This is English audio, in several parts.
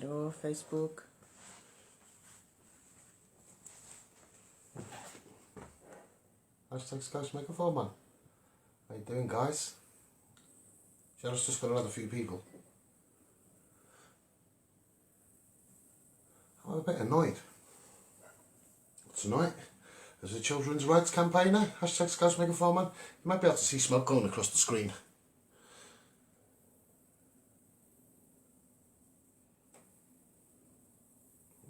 Hello, Facebook. Hashtag Scouse Microphone Man. How you doing, guys? Cheryl's just got another few people. I'm a bit annoyed. Tonight, as a children's rights campaigner, hashtag Scouse Microphone Man, you might be able to see smoke going across the screen.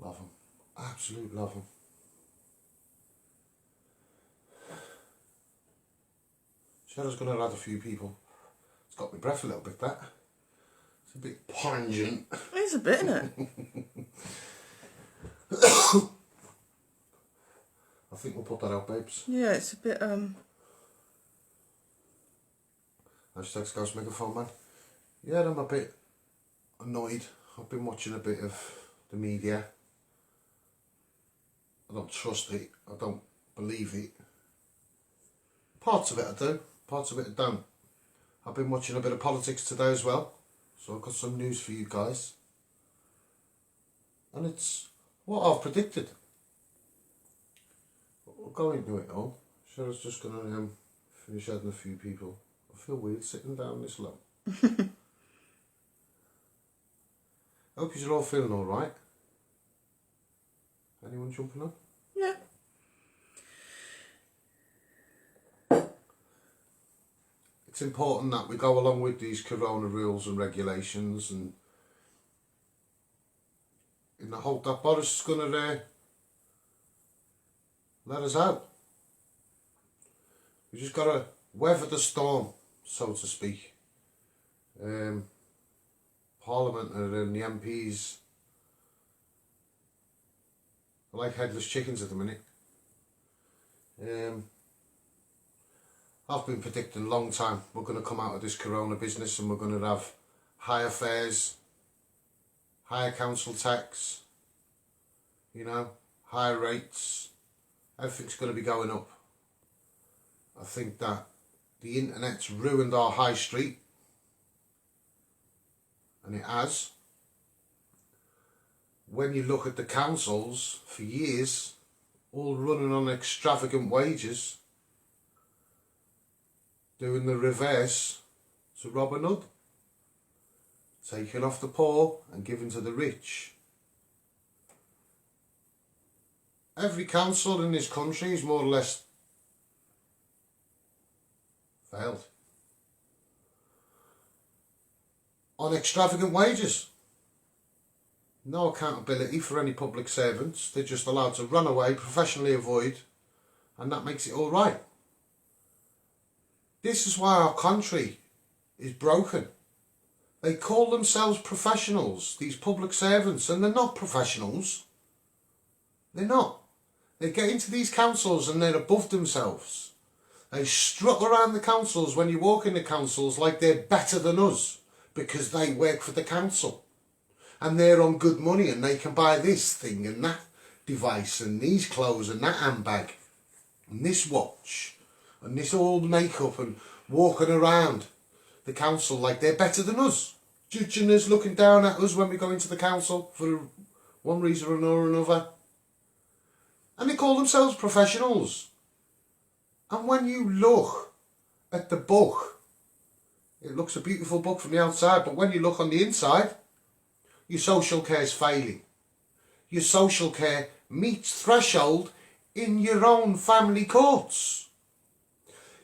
Love them. Absolute love them. Cheryl's going to add a few people. It's got my breath a little bit, that. It's a bit pungent. It's a bit, innit? I think we'll put that out, babes. Yeah, it's a bit, Hashtag Scouse Microphone Man. Yeah, I'm a bit annoyed. I've been watching a bit of the media. I don't trust it. I don't believe it. Parts of it I do. Parts of it I don't. I've been watching a bit of politics today as well. So I've got some news for you guys. And it's what I've predicted. We'll go into it all. Cheryl's just going to finish adding a few people. I feel weird sitting down this long. I hope you're all feeling alright. Anyone jumping on? yeah. It's important that we go along with these corona rules and regulations, and in the hope that Boris is going to let us out. We just got to weather the storm, so to speak. Parliament and the MPs are like headless chickens at the minute. I've been predicting a long time we're going to come out of this corona business and we're going to have higher fares, higher council tax, you know, higher rates. Everything's going to be going up. I think that the internet's ruined our high street, and it has. When you look at the councils for years, all running on extravagant wages, doing the reverse to Robin Hood, taking off the poor and giving to the rich. Every council in this country is more or less failed on extravagant wages. No accountability for any public servants. They're just allowed to run away, professionally avoid, and that makes it all right. This is why our country is broken. They call themselves professionals, these public servants, and they're not professionals. They're not. They get into these councils and they're above themselves. They strut around the councils when you walk in the councils like they're better than us because they work for the council. And they're on good money and they can buy this thing and that device and these clothes and that handbag and this watch and this old makeup, and walking around the council like they're better than us, judging us, looking down at us when we go into the council for one reason or another. And they call themselves professionals. And when you look at the book, it looks a beautiful book from the outside, but when you look on the inside, your social care is failing. Your social care meets threshold in your own family courts.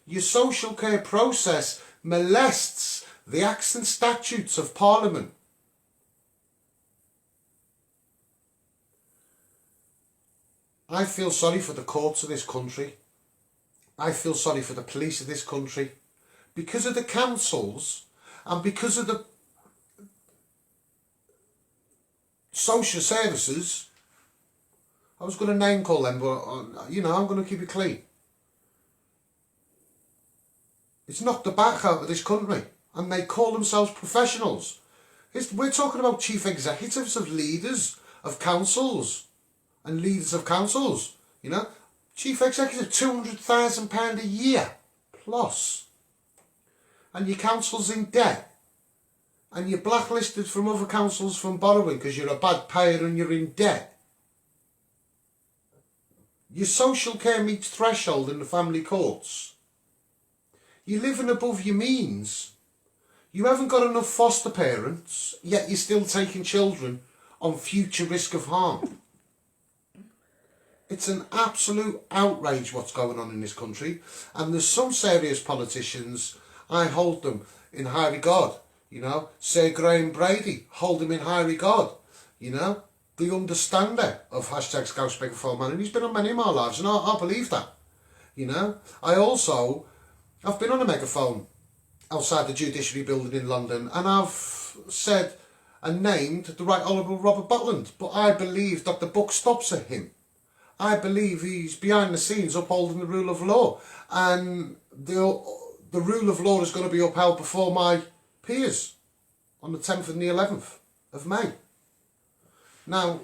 Your social care process molests the Acts and Statutes of Parliament. I feel sorry for the courts of this country. I feel sorry for the police of this country. Because of the councils and because of the social services, I was going to name call them, but you know, I'm going to keep it clean. It's knocked the back out of this country, and they call themselves professionals. We're talking about chief executives of leaders of councils and leaders of councils, you know. Chief executive, £200,000 a year plus. And your council's in debt. and you're blacklisted from other councils from borrowing because you're a bad payer and you're in debt. Your social care meets threshold in the family courts. You're living above your means. You haven't got enough foster parents, yet you're still taking children on future risk of harm. It's an absolute outrage what's going on in this country, and there's some serious politicians, I hold them in high regard, you know. Sir Graham Brady, hold him in high regard, you know. The understander of hashtags #ScousebeggarPhoneman, and he's been on many of our lives, and I believe that, you know. I've been on a megaphone outside the Judiciary Building in London, and I've said and named the Right Honourable Robert Butland, but I believe that the buck stops at him. I believe he's behind the scenes upholding the rule of law, and the rule of law is going to be upheld before my peers on the 10th and the 11th of May. Now,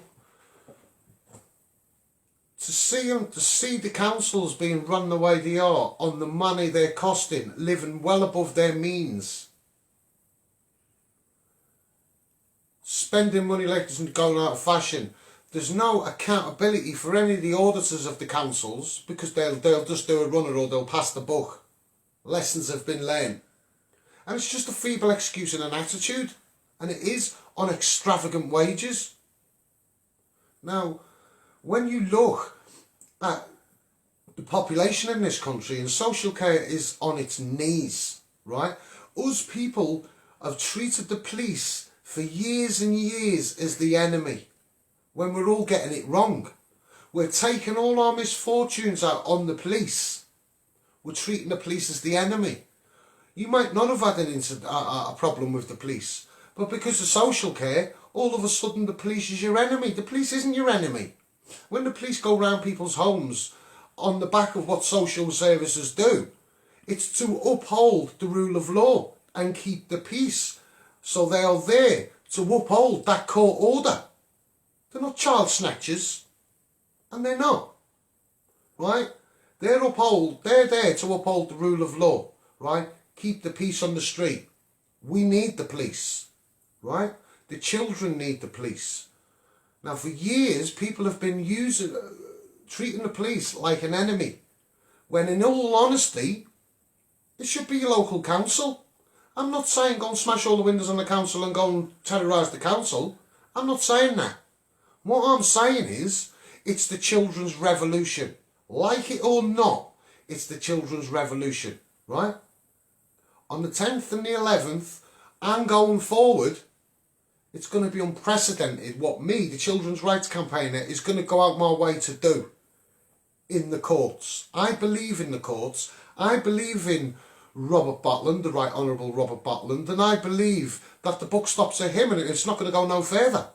to see the councils being run the way they are on the money they're costing, living well above their means, spending money like it's going out of fashion. There's no accountability for any of the auditors of the councils, because they'll just do a runner or they'll pass the buck. Lessons have been learned. And it's just a feeble excuse and an attitude. And it is on extravagant wages. Now, when you look at the population in this country, and social care is on its knees, right? Us people have treated the police for years and years as the enemy, when we're all getting it wrong. We're taking all our misfortunes out on the police. We're treating the police as the enemy. You might not have had a problem with the police, but because of social care, all of a sudden the police is your enemy. The police isn't your enemy. When the police go round people's homes on the back of what social services do, it's to uphold the rule of law and keep the peace. So they are there to uphold that court order. They're not child snatchers, and they're not, right? They're there to uphold the rule of law, right? Keep the peace on the street. We need the police, right? The children need the police. Now, for years, people have been treating the police like an enemy, when in all honesty, it should be your local council. I'm not saying go and smash all the windows on the council and go and terrorise the council. I'm not saying that. What I'm saying is, it's the children's revolution. Like it or not, it's the children's revolution, right? On the 10th and the 11th, and going forward, it's going to be unprecedented what me, the children's rights campaigner, is going to go out my way to do in the courts. I believe in the courts. I believe in Robert Butland, the Right Honourable Robert Butland, and I believe that the buck stops at him and it's not going to go no further.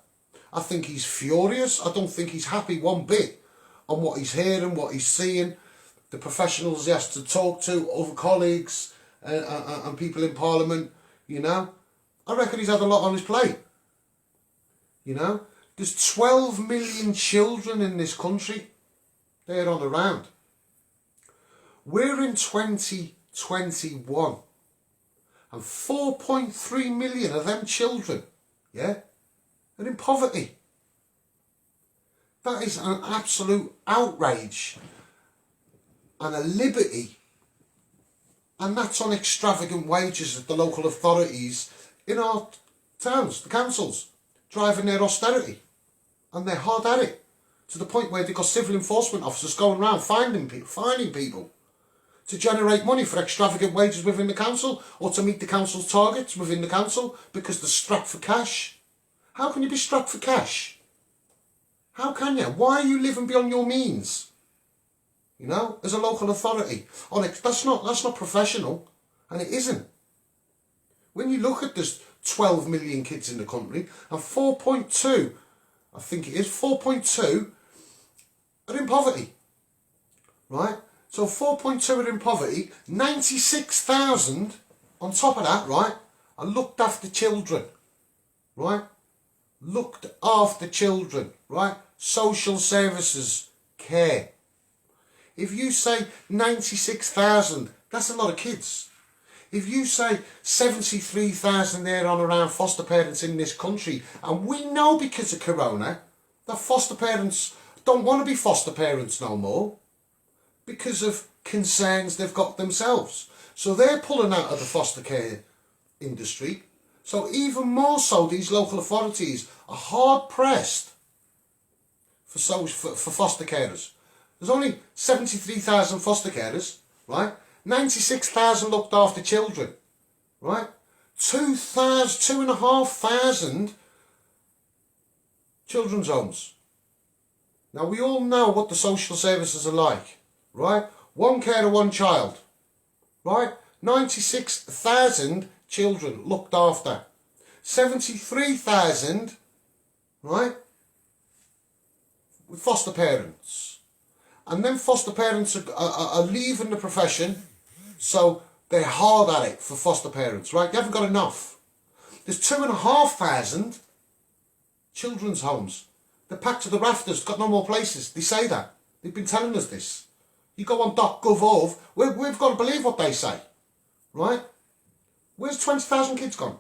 I think he's furious. I don't think he's happy one bit on what he's hearing, what he's seeing, the professionals he has to talk to, other colleagues and people in Parliament, you know. I reckon he's had a lot on his plate, you know. There's 12 million children in this country. They're on the round. We're in 2021 and 4.3 million of them children, yeah, are in poverty. That is an absolute outrage and a liberty, and that's on extravagant wages of the local authorities in our towns, the councils, driving their austerity, and they're hard at it, to the point where they've got civil enforcement officers going around finding people to generate money for extravagant wages within the council, or to meet the council's targets within the council, because they're strapped for cash. How can you be strapped for cash? How can you? Why are you living beyond your means? You know, as a local authority. That's not professional, and it isn't. When you look at this 12 million kids in the country, and 4.2, I think it is, 4.2 are in poverty, right? So 4.2 are in poverty, 96,000 on top of that, right, are looked after children, right? Looked after children, right? Social services, care. If you say 96,000, that's a lot of kids. If you say 73,000 there on around foster parents in this country, and we know because of Corona that foster parents don't want to be foster parents no more because of concerns they've got themselves. So they're pulling out of the foster care industry. So even more so, these local authorities are hard pressed for foster carers. There's only 73,000 foster carers, right? 96,000 looked after children, right? 2,500 children's homes. Now we all know what the social services are like, right? One carer, one child, right? 96,000 children looked after. 73,000, right, with foster parents. And then foster parents are leaving the profession, so they're hard at it for foster parents, right? They haven't got enough. There's 2,500 children's homes. They're packed to the rafters, got no more places. They say that. They've been telling us this. You go on .gov.org, we've got to believe what they say, right? Where's 20,000 kids gone?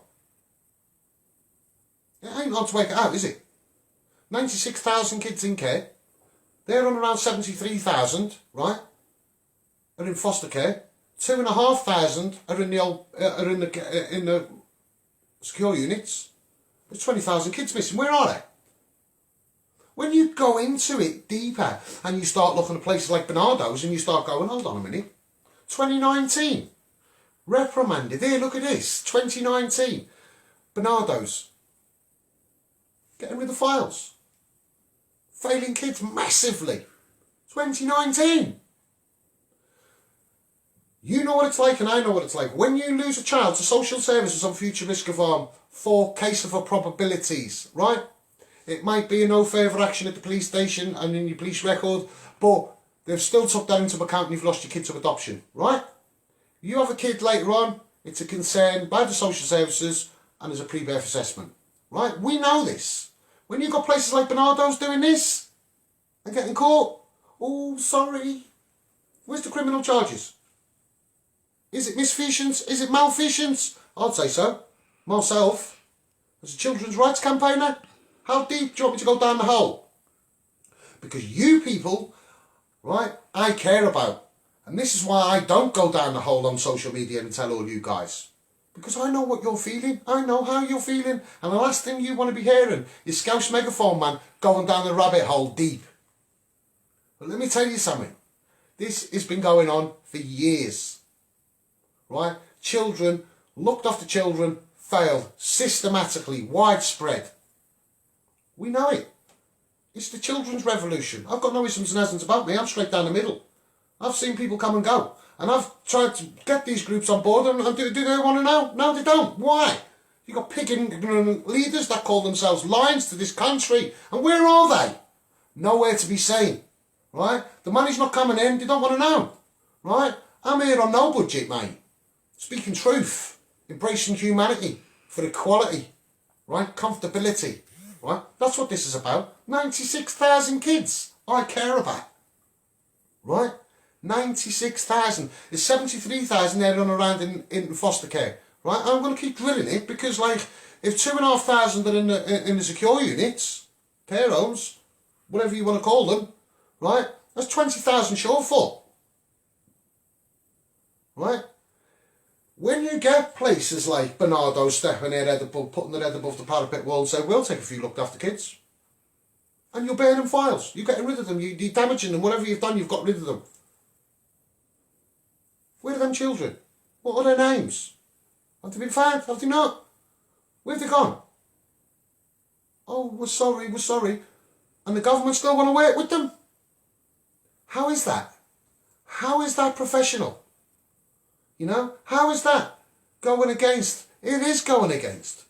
It ain't hard to work it out, is it? 96,000 kids in care. They're on around 73,000, right? Are in foster care. 2,500 are in the secure units. There's 20,000 kids missing. Where are they? When you go into it deeper and you start looking at places like Bernardo's and you start going, hold on a minute. 2019. Reprimanded. Here, look at this. 2019. Bernardo's. Getting rid of files. Failing kids massively. 2019. You know what it's like and I know what it's like. When you lose a child to social services on future risk of harm for case of probabilities, right? It might be a no further action at the police station and in your police record, but they've still took that into account and you've lost your kid to adoption, right? You have a kid later on, it's a concern by the social services and there's a pre-birth assessment, right? We know this. When you've got places like Bernardo's doing this and getting caught, oh, sorry. Where's the criminal charges? Is it misfeasance? Is it malfeasance? I'd say so. Myself, as a children's rights campaigner, how deep do you want me to go down the hole? Because you people, right, I care about. And this is why I don't go down the hole on social media and tell all you guys. Because I know what you're feeling. I know how you're feeling. And the last thing you want to be hearing is Scouse Megaphone Man going down the rabbit hole deep. But let me tell you something. This has been going on for years. Right? Children, looked after children, failed systematically, widespread. We know it. It's the children's revolution. I've got no isms and hasn't about me. I'm straight down the middle. I've seen people come and go. And I've tried to get these groups on board and do they want to know? No, they don't. Why? You've got pig ignorant leaders that call themselves lions to this country. And where are they? Nowhere to be seen. Right? The money's not coming in. They don't want to know. Right? I'm here on no budget, mate. Speaking truth. Embracing humanity for equality. Right? Comfortability. Right? That's what this is about. 96,000 kids I care about. Right? 96,000. There's 73,000 there running around in foster care. Right? I'm going to keep drilling it because, like, if 2,500 are in the secure units, care homes, whatever you want to call them, right? That's 20,000 shortfall. Right? When you get places like Bernardo stepping their head above, putting their head above the parapet wall and say, we'll take a few looked after kids. And you're burning files. You're getting rid of them. You're damaging them. Whatever you've done, you've got rid of them. Where are them children? What are their names? Have they been found? Have they not? Where have they gone? Oh, we're sorry. And the government still want to work with them? How is that? How is that professional? You know, how is that going against? It is going against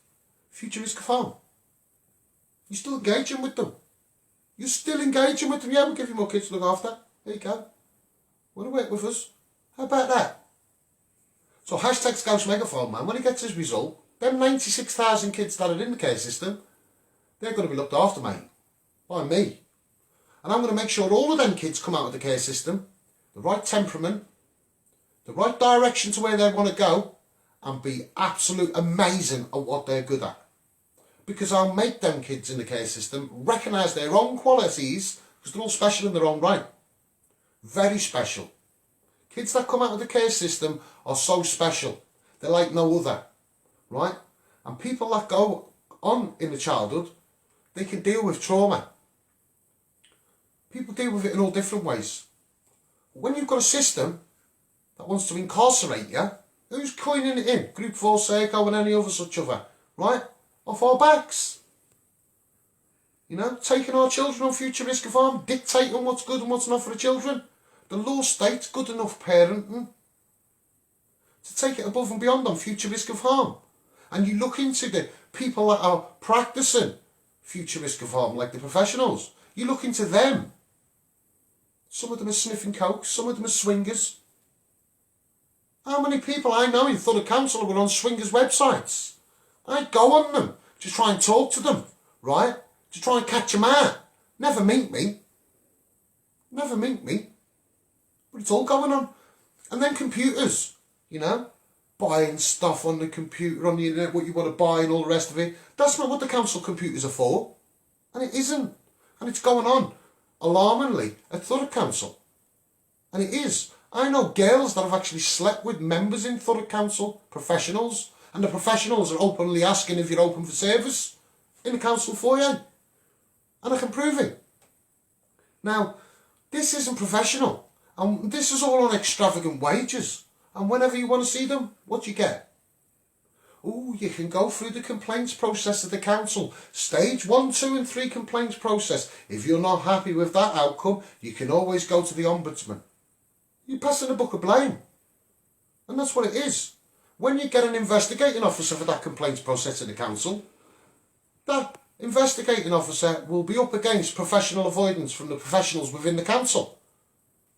future risk of harm. You're still engaging with them. You're still engaging with them. Yeah, we'll give you more kids to look after. There you go. Want to work with us? How about that? So hashtag Scouse Megaphone Man, when he gets his result, them 96,000 kids that are in the care system, they're going to be looked after, mate. By me. And I'm going to make sure all of them kids come out of the care system, the right temperament, the right direction to where they want to go, and be absolute amazing at what they're good at. Because I'll make them kids in the care system recognise their own qualities, because they're all special in their own right. Very special. Kids that come out of the care system are so special. They're like no other, right? And people that go on in the childhood, they can deal with trauma. People deal with it in all different ways. When you've got a system that wants to incarcerate you, who's coining it in? Group 4, Serco and any other such other, right? Off our backs. You know, taking our children on future risk of harm, dictating what's good and what's not for the children. The law states good enough parenting to take it above and beyond on future risk of harm. And you look into the people that are practicing future risk of harm, like the professionals, you look into them. Some of them are sniffing coke, some of them are swingers. How many people I know in Thurrock Council were on swingers' websites? I go on them to try and talk to them, right? To try and catch them out. Never meet me. Never meet me. But it's all going on. And then computers, you know, buying stuff on the computer, on the internet, what you want to buy and all the rest of it. That's not what the council computers are for. And it isn't. And it's going on alarmingly at Thurrock Council. And it is. I know girls that have actually slept with members in Thurrock Council, professionals, and the professionals are openly asking if you're open for service in the council foyer. And I can prove it. Now, this isn't professional. And this is all on extravagant wages. And whenever you want to see them, what do you get? Oh, you can go through the complaints process of the council. Stage 1, 2 and 3 complaints process. If you're not happy with that outcome, you can always go to the Ombudsman. You're passing a buck of blame. And that's what it is. When you get an investigating officer for that complaints process in the council, that investigating officer will be up against professional avoidance from the professionals within the council.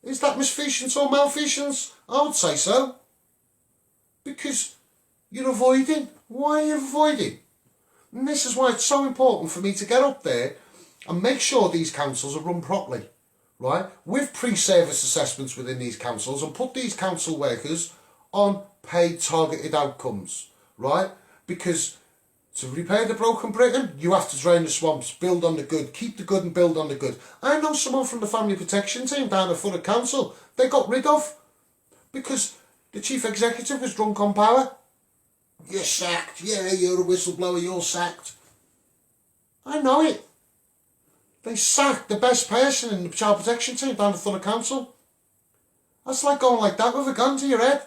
Is that misfeasance or malfeasance? I would say so. Because you're avoiding. Why are you avoiding? And this is why it's so important for me to get up there and make sure these councils are run properly, right? With pre-service assessments within these councils, and put these council workers on paid targeted outcomes, right? Because to repair the broken Britain, you have to drain the swamps, build on the good, keep the good and build on the good. I know someone from the family protection team down at Thurrock Council, they got rid of because the chief executive was drunk on power. You're sacked. Yeah, you're a whistleblower, you're sacked. I know it. They sacked the best person in the child protection team down at Thurrock Council. That's like going like that with a gun to your head,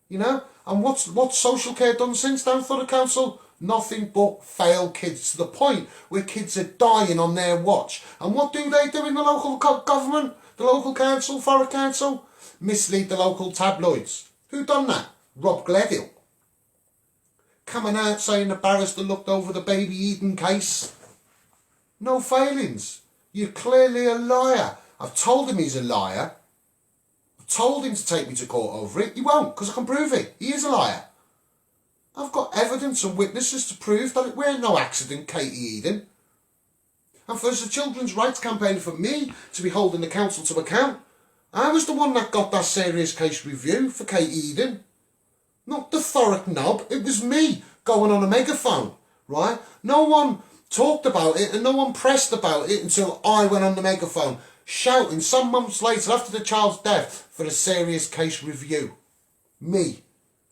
you know? And what's social care done since down at Thurrock Council? Nothing but fail kids, to the point where kids are dying on their watch. And what do they do in the local government, the local council, Thurrock Council? Mislead the local tabloids. Who done that? Rob Gledhill. Coming out saying the barrister looked over the Baby Eden case. No failings. You're clearly a liar. I've told him he's a liar. I've told him to take me to court over it. He won't, because I can prove it. He is a liar. I've got evidence and witnesses to prove that it weren't no accident, Katie Eden. And for the children's rights campaign for me to be holding the council to account, I was the one that got that serious case review for Katie Eden. Not the Thurrock knob, it was me going on a megaphone, right? No one talked about it and no one pressed about it until I went on the megaphone, shouting some months later after the child's death for a serious case review. Me.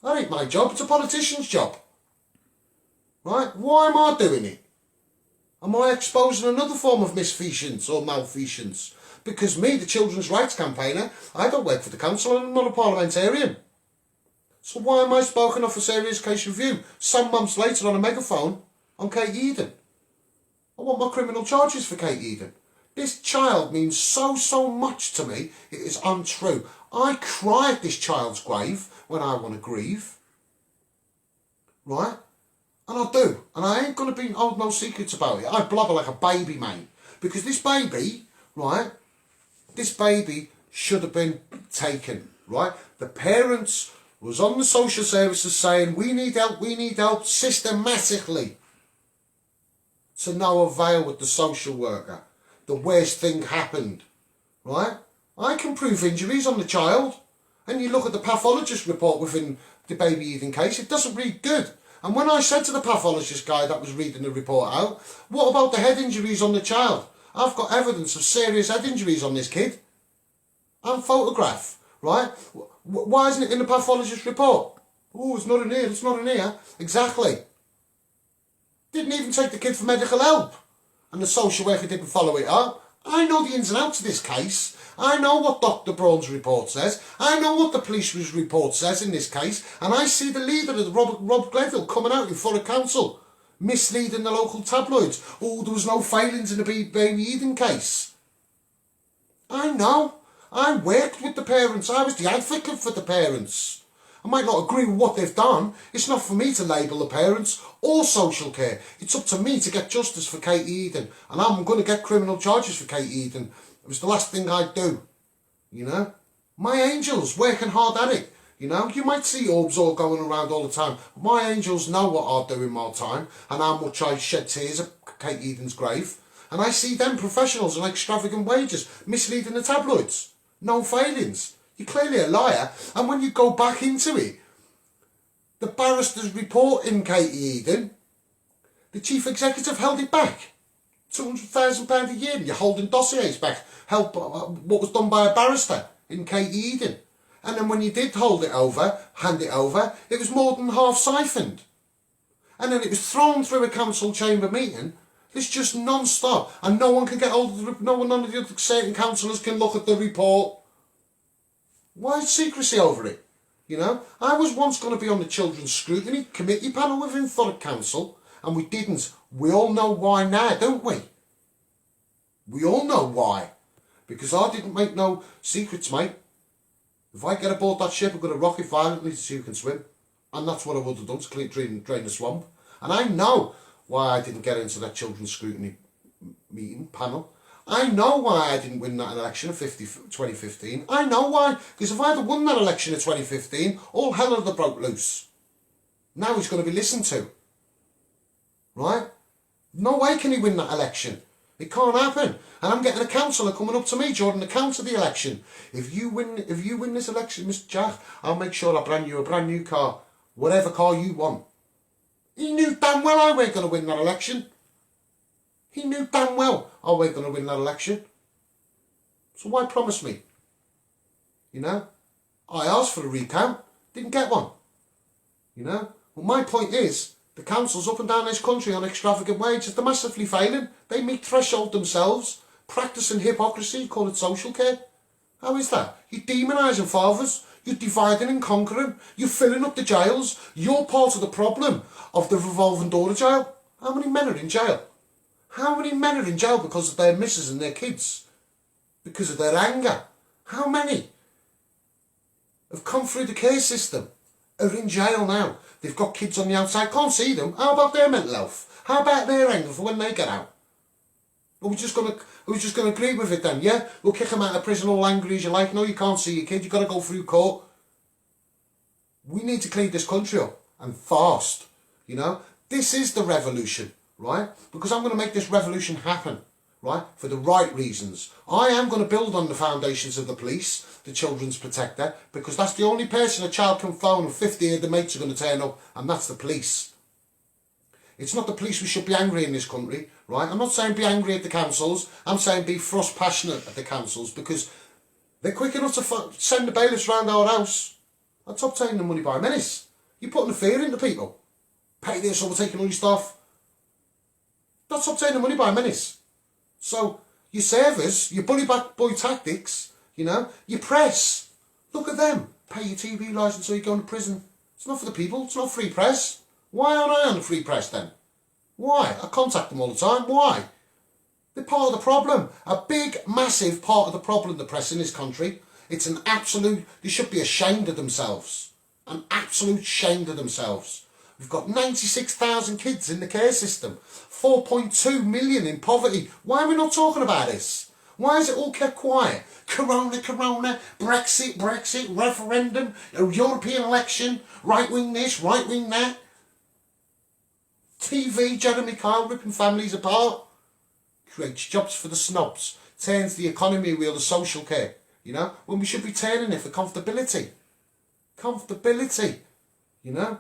That ain't my job, it's a politician's job. Right? Why am I doing it? Am I exposing another form of misfeasance or malfeasance? Because me, the children's rights campaigner, I don't work for the council and I'm not a parliamentarian. So why am I spoken of for serious case review some months later on a megaphone on Kate Eden? I want my criminal charges for Kate Eden. This child means so much to me, it is untrue. I cry at this child's grave when I want to grieve. Right? And I do. And I ain't going to be hold no secrets about it. I blubber like a baby, mate. Because this baby, right, this baby should have been taken, right? The parents was on the social services saying, we need help systematically. To no avail with the social worker. The worst thing happened, right? I can prove injuries on the child. And you look at the pathologist report within the Baby Eden case. It doesn't read good. And when I said to the pathologist guy that was reading the report out, what about the head injuries on the child? I've got evidence of serious head injuries on this kid. And photograph, right? Why isn't it in the pathologist report? Oh, it's not in here, it's not in here. Exactly. Didn't even take the kid for medical help. And the social worker didn't follow it up. I know the ins and outs of this case. I know what Dr. Braun's report says. I know what the police's report says in this case. And I see the leader of the Rob Gledhill coming out in front of council, misleading the local tabloids. Oh, there was no failings in the Baby Eden case. I know. I worked with the parents. I was the advocate for the parents. I might not agree with what they've done. It's not for me to label the parents or social care. It's up to me to get justice for Katie Eden. And I'm going to get criminal charges for Katie Eden. It was the last thing I'd do. You know? My angels, working hard at it. You know? You might see orbs all going around all the time. My angels know what I'll do in my time and how much I shed tears at Katie Eden's grave. And I see them professionals on extravagant wages misleading the tabloids. No failings. You're clearly a liar. And when you go back into it, the barrister's report in Katie Eden, the chief executive held it back. £200,000 a year, and you're holding dossiers back. Help what was done by a barrister in Katie Eden. And then when you did hand it over, it was more than half siphoned. And then it was thrown through a council chamber meeting. It's just non-stop. And no one can get hold of none of the other certain councillors can look at the report. Why secrecy over it? You know, I was once going to be on the Children's Scrutiny Committee panel within Thurrock Council, and we didn't. We all know why now, don't we? We all know why. Because I didn't make no secrets, mate. If I get aboard that ship, I'm going to rock it violently to see who can swim. And that's what I would have done to drain the swamp. And I know why I didn't get into that Children's Scrutiny meeting panel. I know why I didn't win that election in 2015. I know why. Because if I had won that election in 2015, all hell would have broke loose. Now he's going to be listened to. Right? No way can he win that election. It can't happen. And I'm getting a councillor coming up to me during the count of the election. If you win this election, Mr. Jack, I'll make sure I brand you a brand new car. Whatever car you want. He knew damn well I weren't going to win that election. He knew damn well I weren't going to win that election. So why promise me? You know? I asked for a recount, didn't get one. You know? Well, my point is, the councils up and down this country on extravagant wages, they're massively failing. They meet threshold themselves, practising hypocrisy, call it social care. How is that? You're demonising fathers. You're dividing and conquering. You're filling up the jails. You're part of the problem of the revolving door of jail. How many men are in jail? How many men are in jail because of their missus and their kids? Because of their anger? How many have come through the care system, are in jail now? They've got kids on the outside, can't see them. How about their mental health? How about their anger for when they get out? Are we just going to agree with it then, yeah? We'll kick them out of prison all angry as you like. No, you can't see your kid. You've got to go through court. We need to clean this country up, and fast, you know? This is the revolution, right? Because I'm going to make this revolution happen, right? For the right reasons. I am going to build on the foundations of the police, the children's protector, because that's the only person a child can phone and 50 of the mates are going to turn up, and that's the police. It's not the police we should be angry in this country, right? I'm not saying be angry at the councils. I'm saying be thrust passionate at the councils, because they're quick enough to send the bailiffs round our house. That's obtaining the money by menace. You're putting the fear into people. Pay this or we're taking all your stuff. That's obtaining the money by menace. So your servers, your bully back boy tactics, you know, your press, look at them. Pay your TV licence or you're going to prison. It's not for the people. It's not free press. Why aren't I on the free press then? Why? I contact them all the time. Why? They're part of the problem. A big, massive part of the problem, the press in this country. It's an absolute, they should be ashamed of themselves. An absolute shame of themselves. We've got 96,000 kids in the care system. 4.2 million in poverty. Why are we not talking about this? Why is it all kept quiet? Corona, Brexit, referendum, a European election, right wing this, right wing that. TV, Jeremy Kyle ripping families apart. Creates jobs for the snobs. Turns the economy wheel of social care. You know, when we should be turning it for comfortability. Comfortability. You know?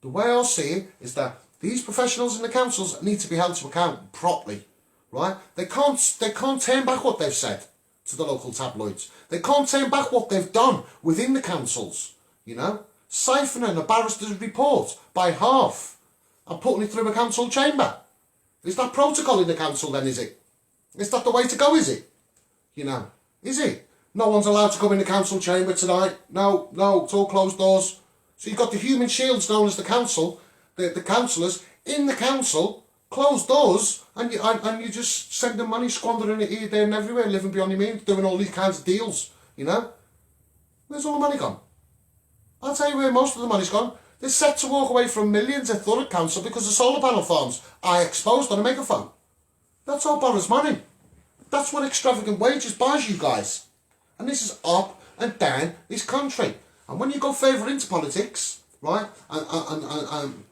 The way I see it is that these professionals in the councils need to be held to account properly, right? They can't turn back what they've said to the local tabloids. They can't turn back what they've done within the councils, you know? Siphoning a barrister's report by half and putting it through a council chamber. Is that protocol in the council then, is it? Is that the way to go, is it? You know, is it? No one's allowed to come in the council chamber tonight. No, it's all closed doors. So you've got the human shields known as the council, the councillors in the council, closed doors, and you just sending money, squandering it here, there and everywhere, living beyond your means, doing all these kinds of deals, you know? Where's all the money gone? I'll tell you where most of the money's gone. They're set to walk away from millions at Thurrock Council because the solar panel farms are exposed on a megaphone. That's all Borough's money. That's what extravagant wages buys you guys. And this is up and down this country. And when you go further into politics, right, and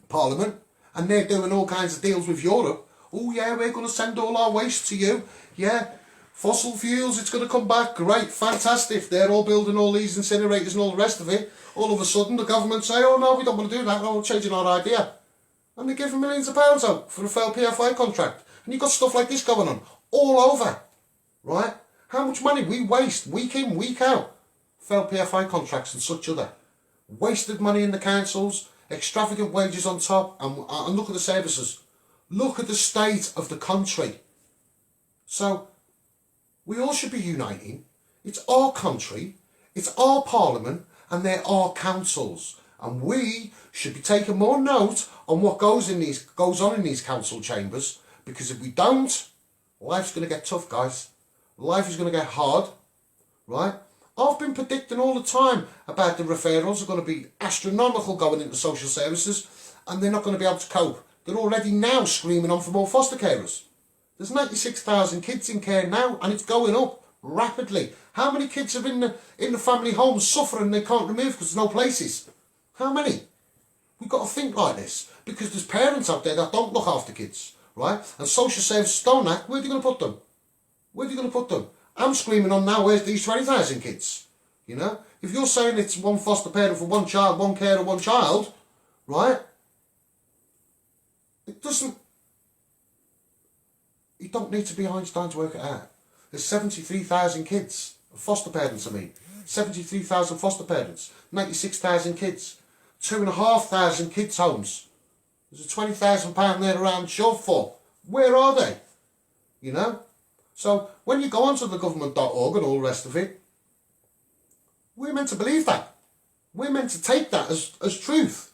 Parliament, and they're doing all kinds of deals with Europe, oh yeah, we're going to send all our waste to you. Yeah, fossil fuels, it's going to come back. Great, fantastic. They're all building all these incinerators and all the rest of it. All of a sudden, the government say, oh no, we don't want to do that. No, we're changing our idea. And they're giving millions of pounds out for a failed PFI contract. And you've got stuff like this going on all over, right? How much money we waste week in, week out. Failed PFI contracts and such other. Wasted money in the councils, extravagant wages on top, and look at the services. Look at the state of the country. So, we all should be uniting. It's our country, it's our parliament, and they're our councils. And we should be taking more note on what goes on in these council chambers, because if we don't, life's going to get tough, guys. Life is going to get hard, right? I've been predicting all the time about the referrals are going to be astronomical going into social services, and they're not going to be able to cope. They're already now screaming on for more foster carers. There's 96,000 kids in care now, and it's going up rapidly. How many kids are in the family homes suffering they can't remove because there's no places? How many? We've got to think like this, because there's parents out there that don't look after kids, right? And social services don't act. Where are you going to put them? Where are you going to put them? I'm screaming on now, where's these 20,000 kids? You know? If you're saying it's one foster parent for one child, one carer, one child, right? It doesn't... You don't need to be Einstein to work it out. There's 73,000 kids. Foster parents, I mean. 73,000 foster parents. 96,000 kids. 2,500 kids' homes. There's a £20,000 there around shove for. Where are they? You know? So, when you go onto the government.org and all the rest of it, we're meant to believe that. We're meant to take that as truth.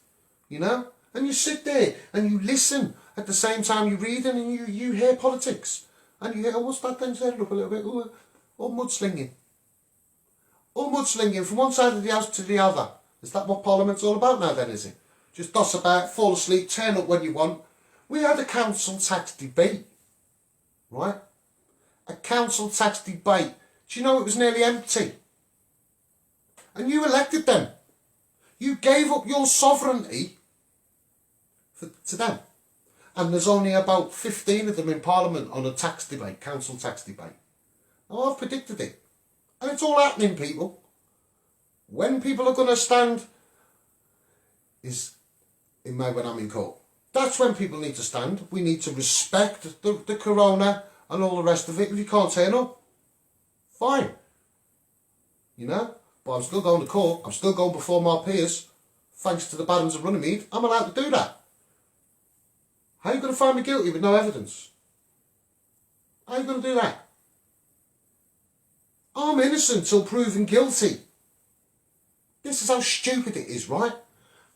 You know? And you sit there and you listen at the same time you read and you hear politics. And you hear, oh, what's that then said up a little bit? Oh, mudslinging. Oh, mudslinging from one side of the house to the other. Is that what Parliament's all about now then, is it? Just doss about, fall asleep, turn up when you want. We had a council tax debate, right? A council tax debate. Do you know it was nearly empty? And you elected them. You gave up your sovereignty to them. And there's only about 15 of them in Parliament on a tax debate, council tax debate. Now I've predicted it. And it's all happening, people. When people are going to stand is in May when I'm in court. That's when people need to stand. We need to respect the corona and all the rest of it. If you can't turn up, fine. You know? But I'm still going to court. I'm still going before my peers. Thanks to the Barons of Runnymede, I'm allowed to do that. How are you going to find me guilty with no evidence? How are you going to do that? I'm innocent till proven guilty. This is how stupid it is, right?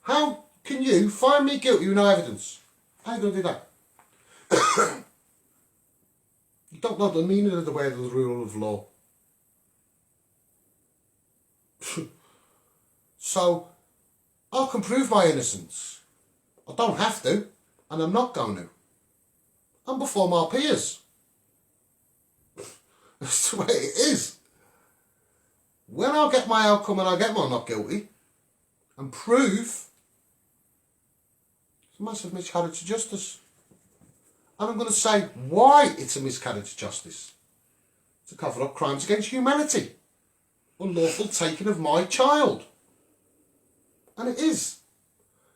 How can you find me guilty with no evidence? How are you going to do that? You don't know the meaning of the way of the rule of law. So, I can prove my innocence. I don't have to, and I'm not going to. I'm before my peers. That's the way it is. When I get my outcome and I get my not guilty, and prove, it's a massive miscarriage of justice. And I'm going to say why it's a miscarriage of justice. To cover up crimes against humanity. Unlawful taking of my child. And it is.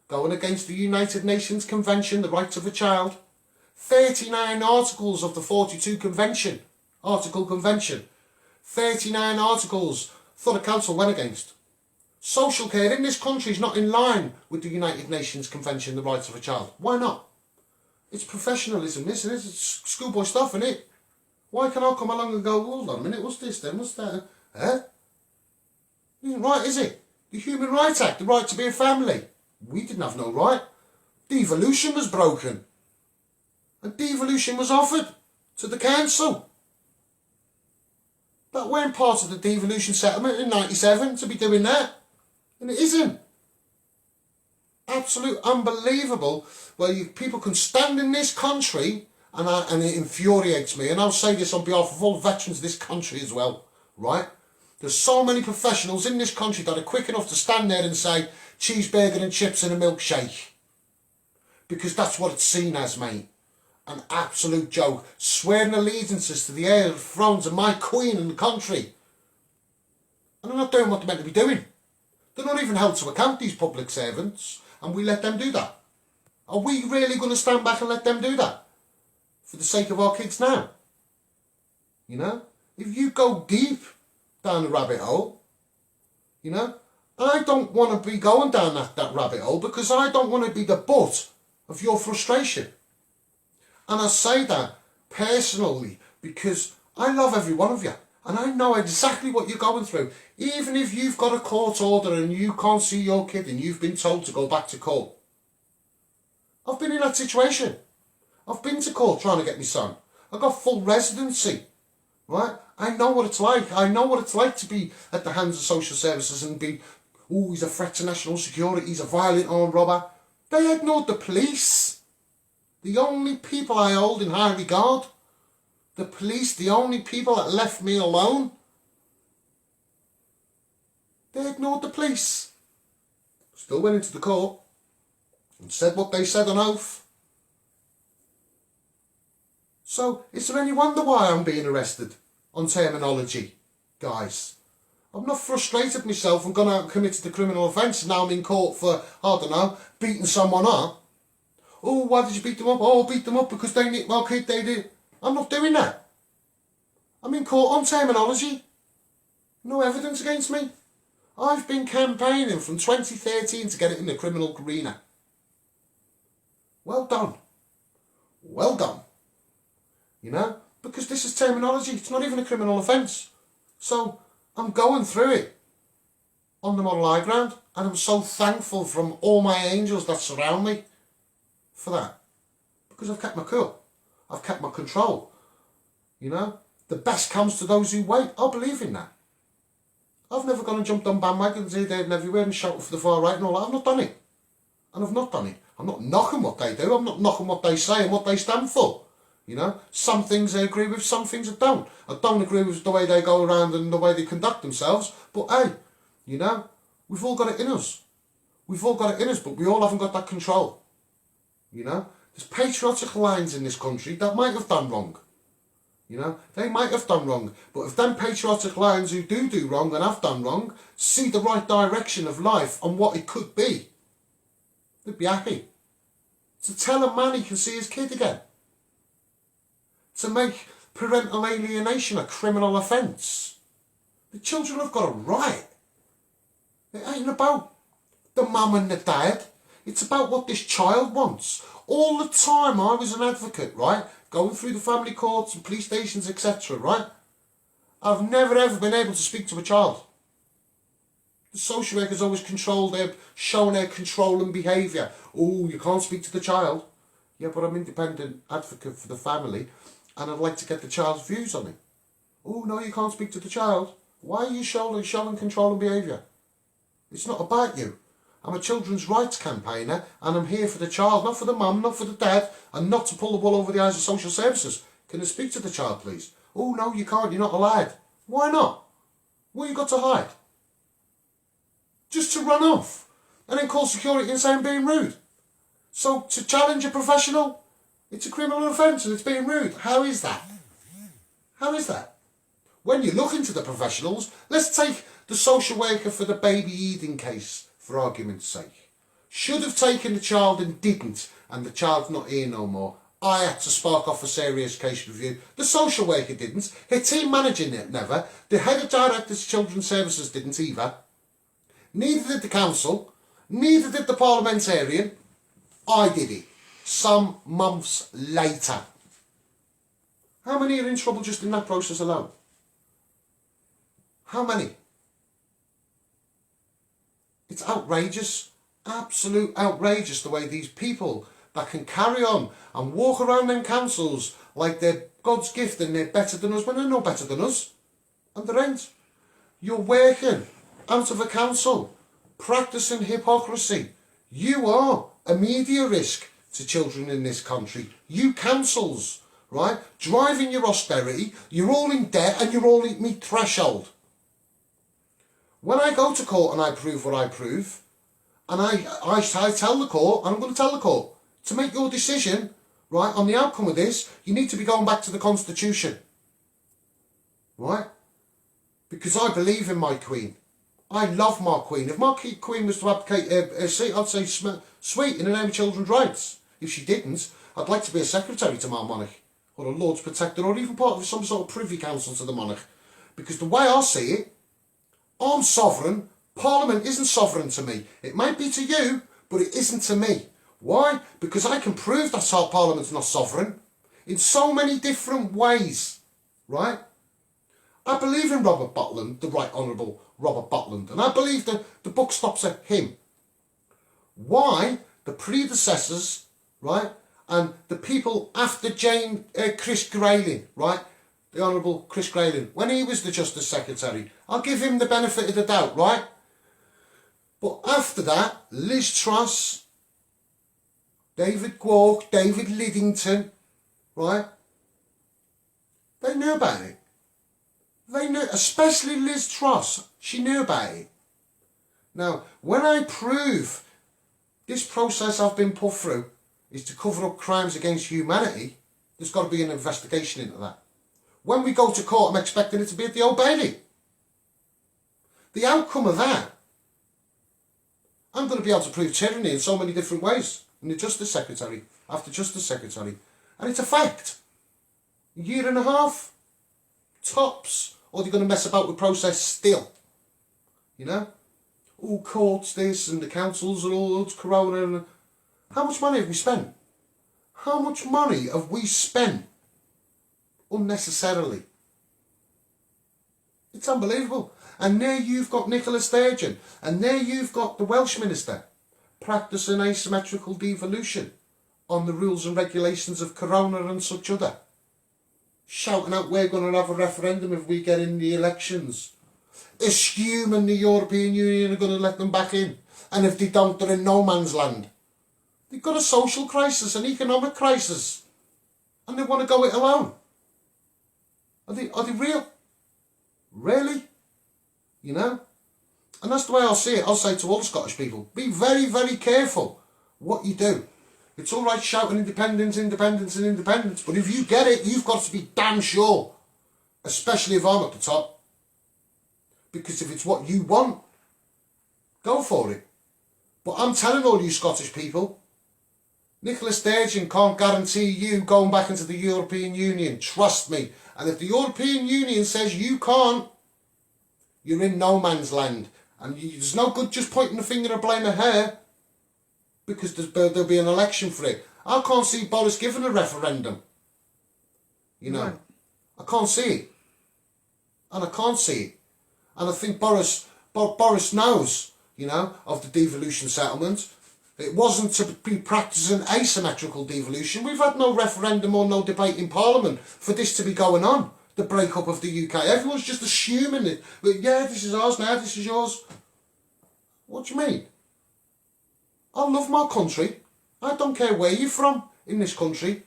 Going against the United Nations Convention, the Rights of a Child. 39 articles of the 42 Convention. 39 articles thought the council went against. Social care in this country is not in line with the United Nations Convention, the Rights of a Child. Why not? It's professionalism, isn't it? It's schoolboy stuff, isn't it? Why can I come along and go, hold on a minute, what's this then, what's that? It isn't right, is it? The Human Rights Act, the right to be a family. We didn't have no right. Devolution was broken. And devolution was offered to the council. That weren't part of the devolution settlement in 97 to be doing that. And it isn't. Absolute unbelievable. Well, people can stand in this country, and it infuriates me, and I'll say this on behalf of all veterans of this country as well, right? There's so many professionals in this country that are quick enough to stand there and say, cheeseburger and chips and a milkshake. Because that's what it's seen as, mate. An absolute joke. Swearing allegiances to the heir of the thrones of my queen and the country. And they're not doing what they're meant to be doing. They're not even held to account, these public servants, and we let them do that. Are we really going to stand back and let them do that? For the sake of our kids now? You know? If you go deep down the rabbit hole, you know, I don't want to be going down that rabbit hole because I don't want to be the butt of your frustration. And I say that personally because I love every one of you. And I know exactly what you're going through. Even if you've got a court order and you can't see your kid and you've been told to go back to court. I've been in that situation. I've been to court trying to get my son. I got full residency. Right? I know what it's like. I know what it's like to be at the hands of social services and be, oh, he's a threat to national security, he's a violent armed robber. They ignored the police. The only people I hold in high regard. The police, the only people that left me alone. They ignored the police. Still went into the court and said what they said on oath. So, is there any wonder why I'm being arrested on terminology, guys? I've not frustrated myself and gone out and committed a criminal offence and now I'm in court for, I don't know, beating someone up. Oh, why did you beat them up? Oh, I beat them up because they nicked my kid, they did. I'm not doing that. I'm in court on terminology. No evidence against me. I've been campaigning from 2013 to get it in the criminal arena. Well done. Well done. You know, because this is terminology. It's not even a criminal offence. So I'm going through it on the model high ground, and I'm so thankful from all my angels that surround me for that. Because I've kept my cool. I've kept my control. You know, the best comes to those who wait. I believe in that. I've never gone and jumped on bandwagons here, there and everywhere and shouted for the far right and all that. I've not done it. And I've not done it. I'm not knocking what they do. I'm not knocking what they say and what they stand for. You know, some things I agree with, some things I don't. I don't agree with the way they go around and the way they conduct themselves. But hey, you know, we've all got it in us. We've all got it in us, but we all haven't got that control. You know, there's patriotic lines in this country that might have done wrong. You know, they might have done wrong. But if them patriotic lines who do wrong and have done wrong see the right direction of life and what it could be, they'd be happy. To tell a man he can see his kid again. To make parental alienation a criminal offence. The children have got a right. It ain't about the mum and the dad. It's about what this child wants. All the time I was an advocate, right? Going through the family courts and police stations, etc., right? I've never ever been able to speak to a child. The social workers always showing their control and behaviour. Oh, you can't speak to the child. Yeah, but I'm independent advocate for the family and I'd like to get the child's views on it. Oh, no, you can't speak to the child. Why are you showing control and behaviour? It's not about you. I'm a children's rights campaigner and I'm here for the child, not for the mum, not for the dad, and not to pull the wool over the eyes of social services. Can I speak to the child, please? Oh, no, you can't. You're not allowed. Why not? What you got to hide? Just to run off and then call security and say I'm being rude. So to challenge a professional, it's a criminal offence and it's being rude. How is that? How is that? When you look into the professionals, let's take the social worker for the baby Eden case, for argument's sake. Should have taken the child and didn't, and the child's not here no more. I had to spark off a serious case review. The social worker didn't. Her team manager never. The head of directors of children's services didn't either. Neither did the council. Neither did the parliamentarian. I did it. Some months later. How many are in trouble just in that process alone? How many? It's outrageous. Absolute outrageous the way these people that can carry on and walk around them councils like they're God's gift and they're better than us when they're no better than us. And they ain't. You're working out of a council, practicing hypocrisy. You are a media risk to children in this country. You councils, right? Driving your austerity, you're all in debt and you're all at meet threshold. When I go to court and I prove what I prove, and I tell the court, and I'm going to tell the court, to make your decision, right, on the outcome of this, you need to be going back to the Constitution. Right? Because I believe in my Queen. I love my Queen. If my Queen was to abdicate a seat, I'd say sweet in the name of children's rights. If she didn't, I'd like to be a secretary to my monarch, or a Lord's Protector, or even part of some sort of privy council to the monarch. Because the way I see it, I'm sovereign. Parliament isn't sovereign to me. It might be to you, but it isn't to me. Why? Because I can prove that our Parliament's not sovereign in so many different ways, right? I believe in Robert Butland, the Right Honourable Robert Butland, and I believe that the buck stops at him. Why the predecessors, right, and the people after Chris Grayling, right, the Honourable Chris Grayling, when he was the Justice Secretary, I'll give him the benefit of the doubt, right? But after that, Liz Truss, David Gwark, David Liddington, right? They knew about it. They knew, especially Liz Truss, she knew about it. Now, when I prove this process I've been put through is to cover up crimes against humanity, there's got to be an investigation into that. When we go to court, I'm expecting it to be at the Old Bailey. The outcome of that, I'm going to be able to prove tyranny in so many different ways. In the Justice Secretary, after Justice Secretary. And it's a fact. A year and a half, tops. Or they're going to mess about with process still. You know? All courts this and the councils and all those corona. And how much money have we spent? How much money have we spent unnecessarily? It's unbelievable. And there you've got Nicola Sturgeon. And there you've got the Welsh Minister practicing asymmetrical devolution on the rules and regulations of corona and such other. Shouting out, we're going to have a referendum if we get in the elections. Assuming the European Union are going to let them back in. And if they don't, they're in no man's land. They've got a social crisis, an economic crisis. And they want to go it alone. Are they real? Really? You know? And that's the way I'll see it. I'll say to all the Scottish people, be very, very careful what you do. It's all right shouting independence, independence and independence, but if you get it, you've got to be damn sure. Especially if I'm at the top. Because if it's what you want, go for it. But I'm telling all you Scottish people, Nicola Sturgeon can't guarantee you going back into the European Union. Trust me. And if the European Union says you can't, you're in no man's land. And there's no good just pointing the finger and blaming her because there'll be an election for it. I can't see Boris giving a referendum. You know, I can't see it. And I can't see it. And I think Boris knows, you know, of the devolution settlement. It wasn't to be practising asymmetrical devolution. We've had no referendum or no debate in Parliament for this to be going on. The breakup of the UK. Everyone's just assuming it. But yeah, this is ours now, this is yours. What do you mean? I love my country. I don't care where you're from in this country.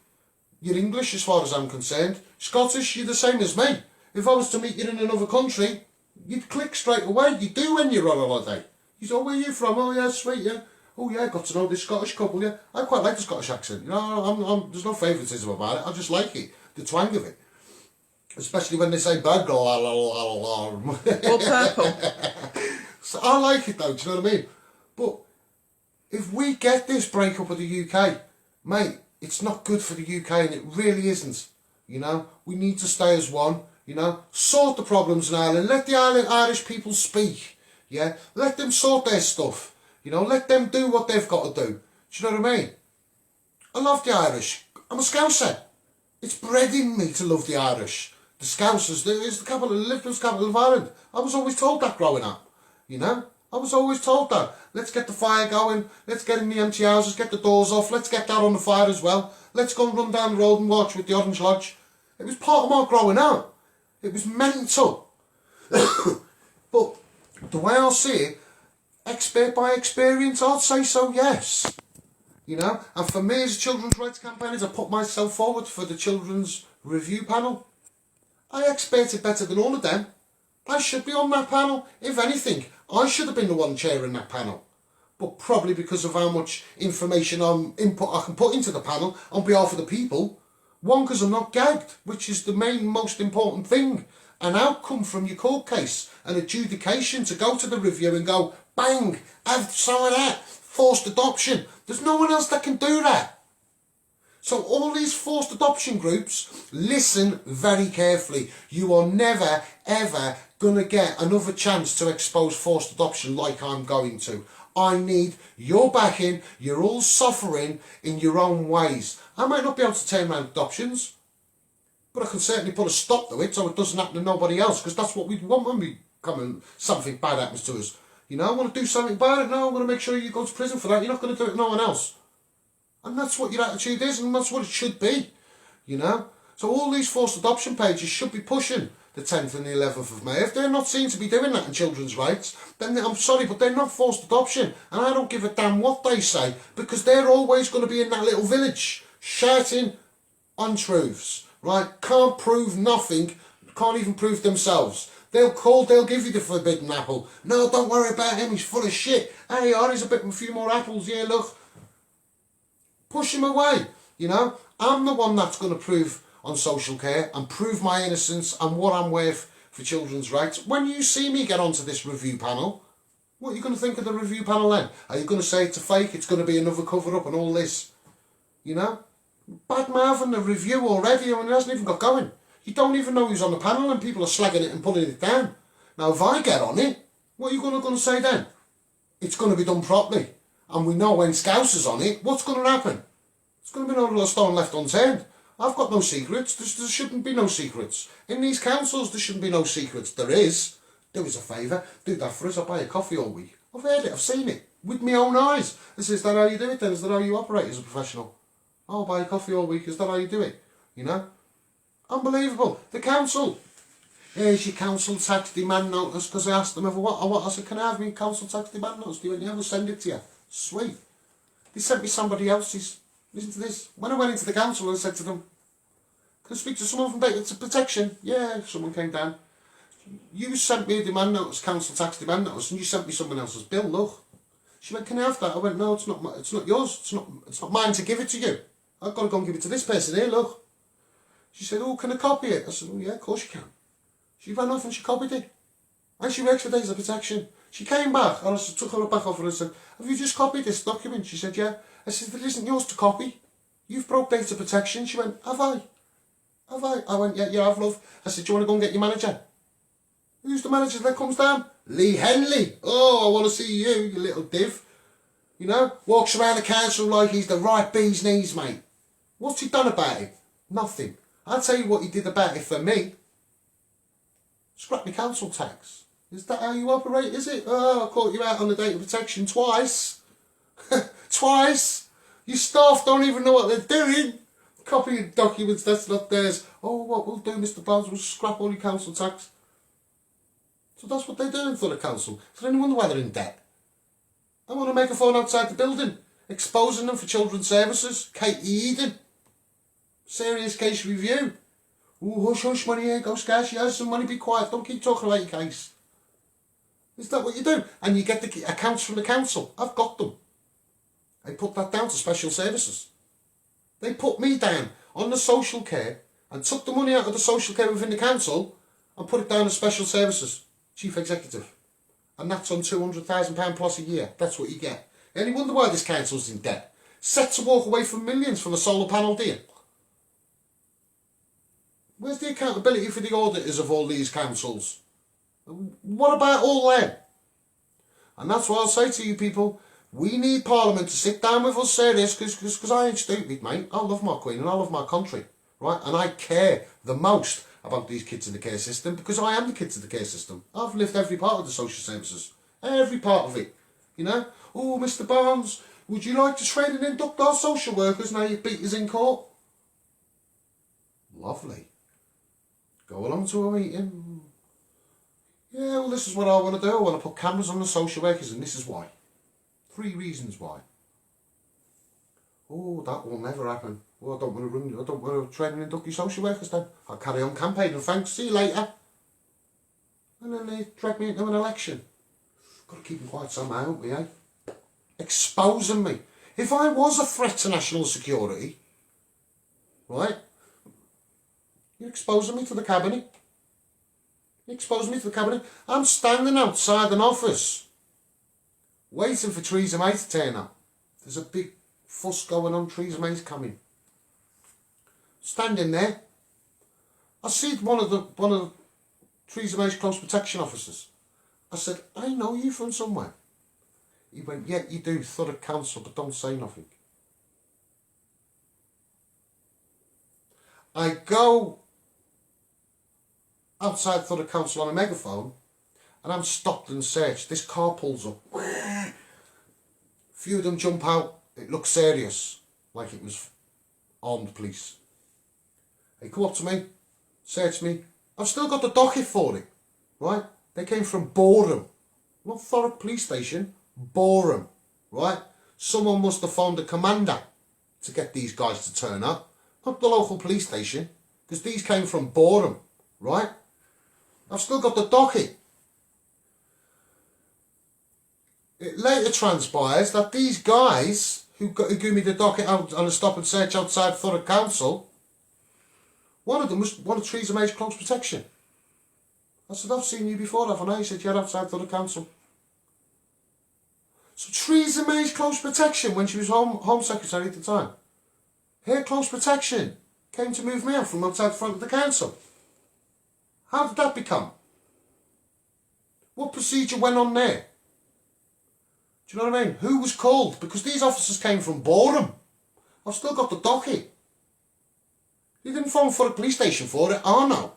You're English as far as I'm concerned. Scottish, you're the same as me. If I was to meet you in another country, you'd click straight away. You do when you're on holiday. You say, oh, where are you from? Oh yeah, sweet, yeah. Oh yeah, I got to know this Scottish couple, yeah. I quite like the Scottish accent. You know, there's no favouritism about it. I just like it. The twang of it. Especially when they say burgle. Or purple. So I like it though, do you know what I mean? But if we get this breakup of the UK, mate, it's not good for the UK, and it really isn't. You know, we need to stay as one. You know, sort the problems in Ireland. Let the Irish people speak. Yeah, let them sort their stuff. You know, let them do what they've got to do. Do you know what I mean? I love the Irish. I'm a Scouser. It's bred in me to love the Irish. The Scousers, it's the capital, Liverpool's capital of Ireland. I was always told that growing up. You know, I was always told that. Let's get the fire going. Let's get in the empty houses. Get the doors off. Let's get that on the fire as well. Let's go and run down the road and watch with the Orange Lodge. It was part of my growing up. It was mental. But the way I see it, expert by experience, I'd say so, yes. You know, and for me as a children's rights campaigner, I put myself forward for the children's review panel. I expert it better than all of them. I should be on that panel. If anything, I should have been the one chairing that panel. But probably because of how much information input I can put into the panel on behalf of the people. One, because I'm not gagged, which is the most important thing. An outcome from your court case, an adjudication to go to the review and go, bang, have some of that, forced adoption. There's no one else that can do that. So all these forced adoption groups, listen very carefully. You are never, ever going to get another chance to expose forced adoption like I'm going to. I need your backing. You're all suffering in your own ways. I might not be able to turn around adoptions, but I can certainly put a stop to it so it doesn't happen to nobody else, because that's what we want when something bad happens to us. You know, I want to do something about it. No, I'm going to make sure you go to prison for that. You're not going to do it to no one else. And that's what your attitude is, and that's what it should be. You know? So all these forced adoption pages should be pushing the 10th and the 11th of May. If they're not seen to be doing that in children's rights, then I'm sorry, but they're not forced adoption. And I don't give a damn what they say, because they're always going to be in that little village shouting untruths, right? Can't prove nothing, can't even prove themselves. They'll give you the forbidden apple. No, don't worry about him, he's full of shit. Hey, here's a few more apples, yeah, look. Push him away, you know? I'm the one that's going to prove on social care and prove my innocence and what I'm worth for children's rights. When you see me get onto this review panel, what are you going to think of the review panel then? Are you going to say it's a fake, it's going to be another cover-up and all this? You know? Bad mouthing the review already, and it hasn't even got going. You don't even know who's on the panel and people are slagging it and pulling it down. Now, if I get on it, what are you going to say then? It's going to be done properly. And we know when Scouse is on it, what's going to happen? It's going to be no stone left unturned. I've got no secrets. There shouldn't be no secrets. In these councils, there shouldn't be no secrets. There is. Do us a favour. Do that for us. I'll buy a coffee all week. I've heard it. I've seen it. With my own eyes. Is that how you do it then? Is that how you operate as a professional? I'll buy a coffee all week. Is that how you do it? You know? Unbelievable. The council. Here's your council tax demand notice, because I asked them if I said, can I have my council tax demand notice? They went, yeah, we'll send it to you. Sweet. They sent me somebody else's. Listen to this. When I went into the council, I said to them, can I speak to someone from Data Protection? Yeah, someone came down. You sent me a demand notice, council tax demand notice, and you sent me someone else's bill, look. She went, can I have that? I went, no, it's not yours. It's not mine to give it to you. I've got to go and give it to this person here, look. She said, oh, can I copy it? I said, oh yeah, of course you can. She ran off and she copied it. And she works for Data Protection. She came back and I took her back off and I said, have you just copied this document? She said, yeah. I said, if it isn't yours to copy, you've broke Data Protection. She went, have I? Have I? I went, yeah, I've, love. I said, do you want to go and get your manager? Who's the manager that comes down? Lee Henley. Oh, I want to see you, you little div. You know, walks around the council like he's the right bee's knees, mate. What's he done about it? Nothing. I'll tell you what he did about it for me. Scrap my council tax. Is that how you operate, is it? Oh, I caught you out on the Data Protection twice. Twice. Your staff don't even know what they're doing. Copying documents that's not theirs. Oh, what we'll do, Mr. Barnes, we'll scrap all your council tax. So that's what they're doing for the council. So then you wonder why they're in debt. I want to make a phone outside the building, exposing them for children's services. Katie Eden. Serious case review. Ooh, hush, hush, money here, go scarce, you have some money, be quiet, don't keep talking about your case. Is that what you do? And you get the accounts from the council. I've got them. I put that down to special services. They put me down on the social care and took the money out of the social care within the council and put it down to special services, chief executive. And that's on £200,000 plus a year. That's what you get. Any wonder why this council's in debt? Set to walk away from millions from a solar panel deal. Where's the accountability for the auditors of all these councils? What about all them? And that's what I'll say to you people. We need Parliament to sit down with us serious, because I ain't stupid, mate. I love my Queen and I love my country, right? And I care the most about these kids in the care system, because I am the kids in the care system. I've lived every part of the social services. Every part of it. You know? Oh, Mr. Barnes, would you like to train and induct our social workers now you've beat us in court? Lovely. Go along to a meeting. Yeah, well, this is what I want to do. I want to put cameras on the social workers, and this is why. 3 reasons why. Oh, that will never happen. Well, I don't want to train and induct your social workers then. I'll carry on campaigning, thanks, see you later. And then they drag me into an election. Got to keep them quiet somehow, haven't we, eh? Exposing me. If I was a threat to national security, right, you're exposing me to the cabinet. You're exposing me to the cabinet. I'm standing outside an office, waiting for Theresa May to turn up. There's a big fuss going on, Theresa May's coming. Standing there, I see one of Theresa May's close protection officers. I said, I know you from somewhere. He went, yeah, you do, Thurrock Council, but don't say nothing. I go outside Thurrock Council on a megaphone, and I'm stopped and searched. This car pulls up. Few of them jump out. It looks serious, like it was armed police. They come up to me, search me. I've still got the docket for it, right? They came from Boreham, not Thurrock Police Station, Boreham, right? Someone must have phoned the commander to get these guys to turn up, not the local police station, because these came from Boreham, right? I've still got the docket. It later transpires that these guys who gave me the docket out on a stop and search outside Thurrock Council, one of them was one of Theresa May's close protection. I said, I've seen you before, haven't I? He said, you're outside Thurrock Council. So Theresa May's close protection, when she was Home Secretary at the time, her close protection came to move me out from outside the front of the council. How did that become? What procedure went on there? Do you know what I mean? Who was called? Because these officers came from Boreham. I've still got the docket. They didn't phone Thurrock Police Station for it, I know.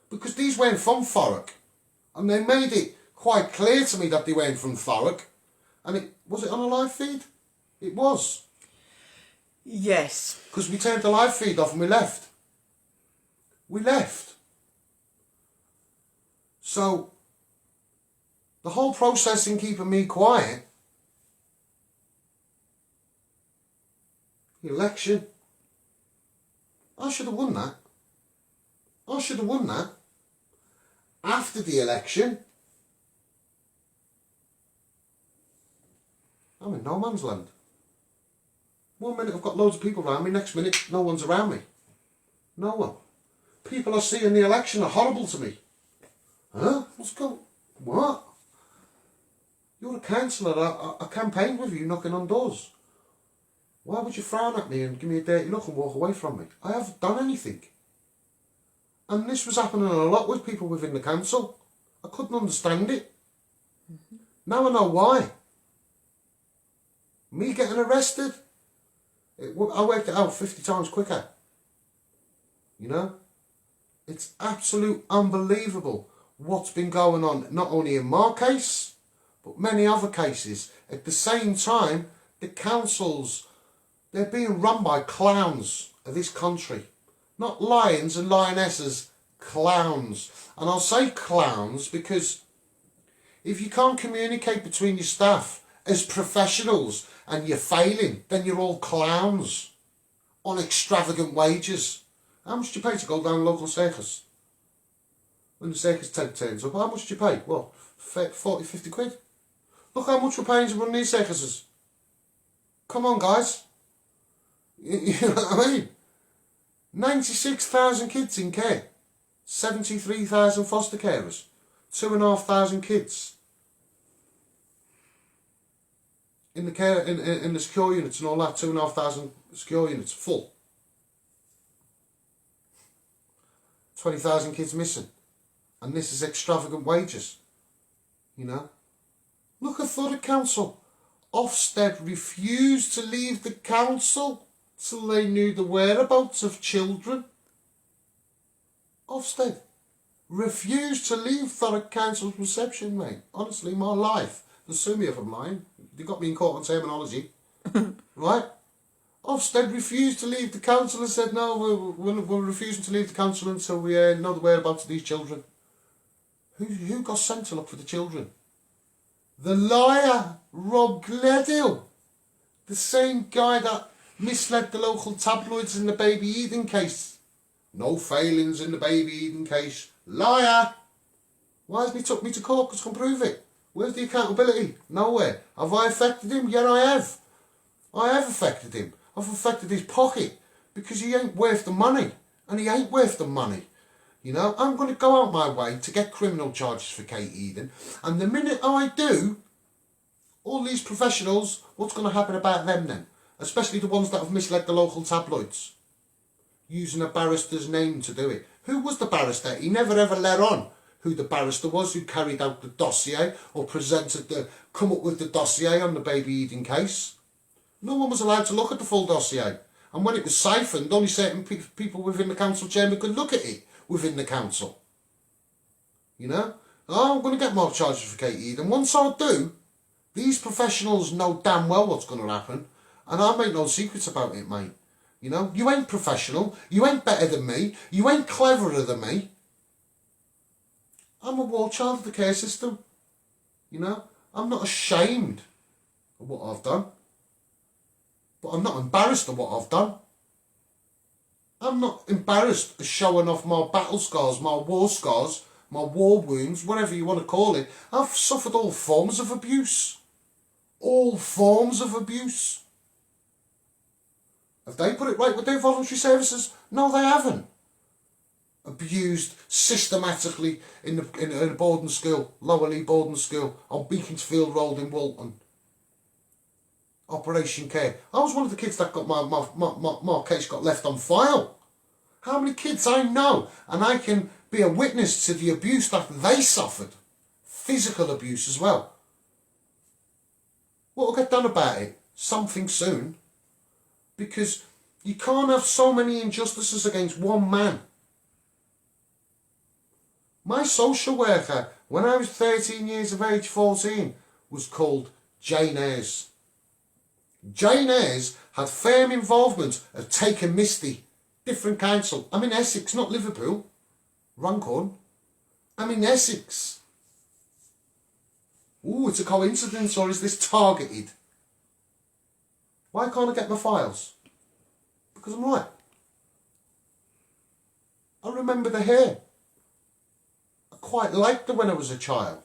Because these weren't from Thurrock. And they made it quite clear to me that they weren't from Thurrock. And was it on a live feed? It was. Yes. Because we turned the live feed off and we left. We left. So, the whole process in keeping me quiet, the election, I should have won that. I should have won that. After the election, I'm in no man's land. 1 minute I've got loads of people around me, next minute no one's around me. No one. People I see in the election are horrible to me. Huh? What's going? What? You're a councillor. I campaigned with you knocking on doors. Why would you frown at me and give me a dirty look and walk away from me? I haven't done anything. And this was happening a lot with people within the council. I couldn't understand it. Now I know why. Me getting arrested, I worked it out 50 times quicker. You know? It's absolute unbelievable what's been going on, not only in my case, but many other cases. At the same time, the councils, they're being run by clowns of this country. Not lions and lionesses, clowns. And I'll say clowns because if you can't communicate between your staff as professionals and you're failing, then you're all clowns on extravagant wages. How much do you pay to go down local circus? When the circus tent turns up, how much do you pay? Well, 40, 50 quid. Look how much we're paying to run these circuses. Come on, guys. You know what I mean? 96,000 kids in care. 73,000 foster carers. 2,500 kids in the care in the secure units and all that, 2,500 secure units full. 20,000 kids missing, and this is extravagant wages. You know, look at Thurrock Council. Ofsted refused to leave the council till they knew the whereabouts of children. Ofsted refused to leave Thurrock Council's reception, mate. Honestly, my life. They'll sue me if I'm lying. They got me in court on terminology. Right? Ofsted refused to leave the council and said, no, we're refusing to leave the council until we know the whereabouts of these children. Who got sent to look for the children? The liar, Rob Gledhill. The same guy that misled the local tabloids in the Baby Eden case. No failings in the Baby Eden case. Liar! Why hasn't he took me to court? Because I can prove it. Where's the accountability? Nowhere. Have I affected him? Yeah, I have. I have affected him. I've affected his pocket because he ain't worth the money. And he ain't worth the money. You know, I'm going to go out my way to get criminal charges for Kate Eden. And the minute I do, all these professionals, what's going to happen about them then? Especially the ones that have misled the local tabloids. Using a barrister's name to do it. Who was the barrister? He never ever let on who the barrister was who carried out the dossier or come up with the dossier on the Baby Eden case. No one was allowed to look at the full dossier. And when it was siphoned, only certain people within the council chamber could look at it within the council. You know? Oh, I'm going to get more charges for Kate Eden. Once I do, these professionals know damn well what's going to happen. And I make no secrets about it, mate. You know? You ain't professional. You ain't better than me. You ain't cleverer than me. I'm a war child of the care system. You know? I'm not ashamed of what I've done. But I'm not embarrassed of what I've done. I'm not embarrassed of showing off my battle scars, my war wounds, whatever you want to call it. I've suffered all forms of abuse. All forms of abuse. Have they put it right with their voluntary services? No, they haven't. Abused systematically in a boarding school, Lowerley boarding school, on Beaconsfield Road in Walton. Operation Care. I was one of the kids that got my case got left on file. How many kids I know, and I can be a witness to the abuse that they suffered. Physical abuse as well. What will get done about it? Something soon. Because you can't have so many injustices against one man. My social worker, when I was 13 years of age, 14, was called Jane Ayres. Jane Ayres had firm involvement of Take and Misty, different council. I'm in Essex, not Liverpool. Runcorn. I'm in Essex. Ooh, it's a coincidence, or is this targeted? Why can't I get my files? Because I'm right. I remember the hair. I quite liked her when I was a child.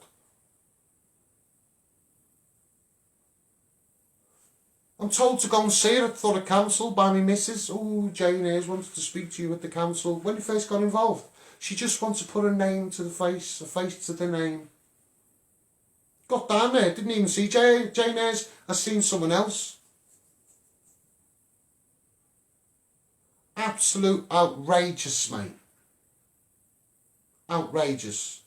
I'm told to go and see her at Thurrock Council by my missus. Oh, Jane Ayres wants to speak to you at the council. When you first got involved, she just wants to put a name to the face, a face to the name. Got down there, didn't even see Jane Ayres. I seen someone else. Absolute outrageous, mate. Outrageous.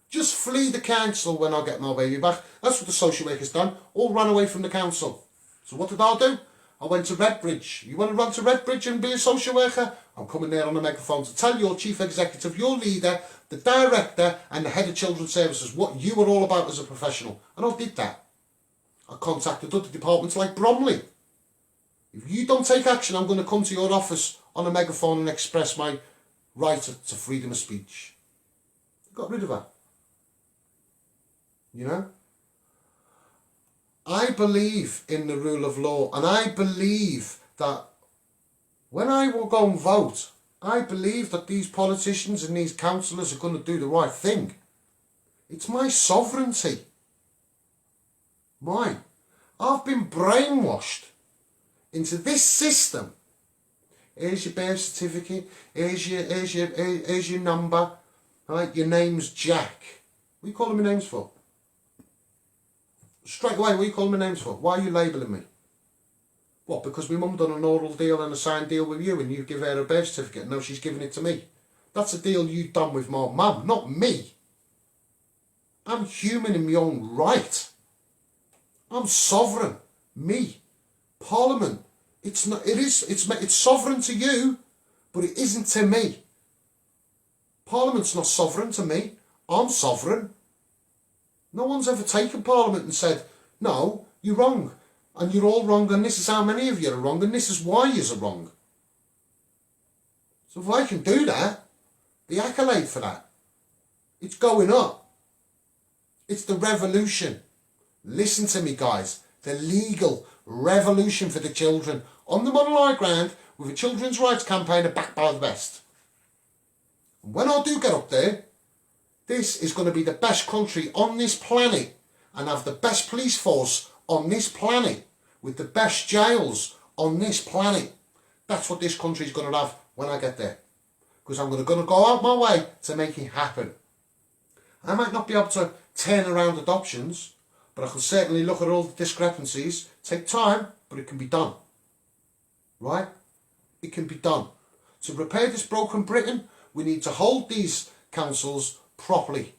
Just flee the council when I get my baby back. That's what the social worker's done. All ran away from the council. So what did I do? I went to Redbridge. You want to run to Redbridge and be a social worker? I'm coming there on a megaphone to tell your chief executive, your leader, the director and the head of children's services what you were all about as a professional. And I did that. I contacted other departments like Bromley. If you don't take action, I'm going to come to your office on a megaphone and express my right to freedom of speech. Got rid of her. You know? I believe in the rule of law, and I believe that when I will go and vote, I believe that these politicians and these councillors are going to do the right thing. It's my sovereignty. Mine. I've been brainwashed into this system. Here's your birth certificate, here's your number, right? Your name's Jack. What do you call them your names for? Straight away, what are you calling me names for? Why are you labelling me? What, because my mum done an oral deal and a signed deal with you and you give her a birth certificate and now she's giving it to me? That's a deal you done with my mum, not me. I'm human in my own right. I'm sovereign. Me. Parliament. It's sovereign to you, but it isn't to me. Parliament's not sovereign to me. I'm sovereign. No one's ever taken Parliament and said, no, you're wrong. And you're all wrong, and this is how many of you are wrong, and this is why you're wrong. So if I can do that, the accolade for that, it's going up. It's the revolution. Listen to me, guys. The legal revolution for the children on the Model High Ground with a children's rights campaigner backed by the best. And when I do get up there, this is going to be the best country on this planet and have the best police force on this planet with the best jails on this planet. That's what this country is going to have when I get there. Because I'm going to go out my way to make it happen. I might not be able to turn around adoptions, but I can certainly look at all the discrepancies. Take time, but it can be done. Right? It can be done. To repair this broken Britain, we need to hold these councils properly,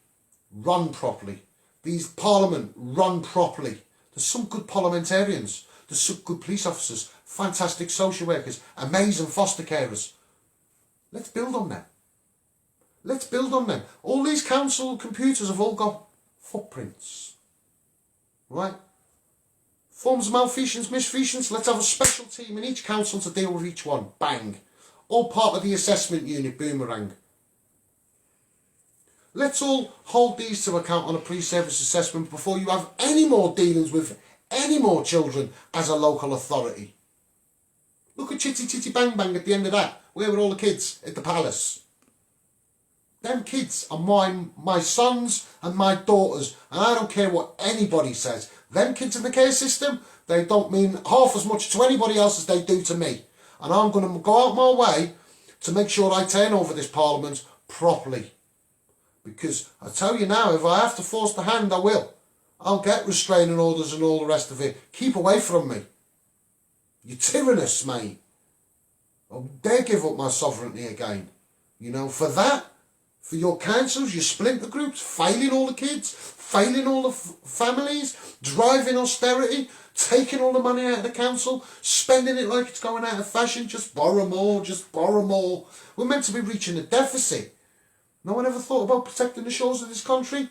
run properly. These parliament run properly. There's some good parliamentarians. There's some good police officers, fantastic social workers, amazing foster carers. Let's build on them. Let's build on them. All these council computers have all got footprints. Right? Forms of malfeasance, misfeasance. Let's have a special team in each council to deal with each one. Bang. All part of the assessment unit, boomerang. Let's all hold these to account on a pre-service assessment before you have any more dealings with any more children as a local authority. Look at Chitty Chitty Bang Bang at the end of that. Where were all the kids? At the palace. Them kids are my sons and my daughters, and I don't care what anybody says. Them kids in the care system, they don't mean half as much to anybody else as they do to me. And I'm going to go out my way to make sure I turn over this parliament properly. Because I tell you now, if I have to force the hand, I will. I'll get restraining orders and all the rest of it. Keep away from me. You're tyrannous, mate. I dare give up my sovereignty again. You know, for that, for your councils, your splinter groups, failing all the kids, failing all the families, driving austerity, taking all the money out of the council, spending it like it's going out of fashion, just borrow more, just borrow more. We're meant to be reaching a deficit. No one ever thought about protecting the shores of this country?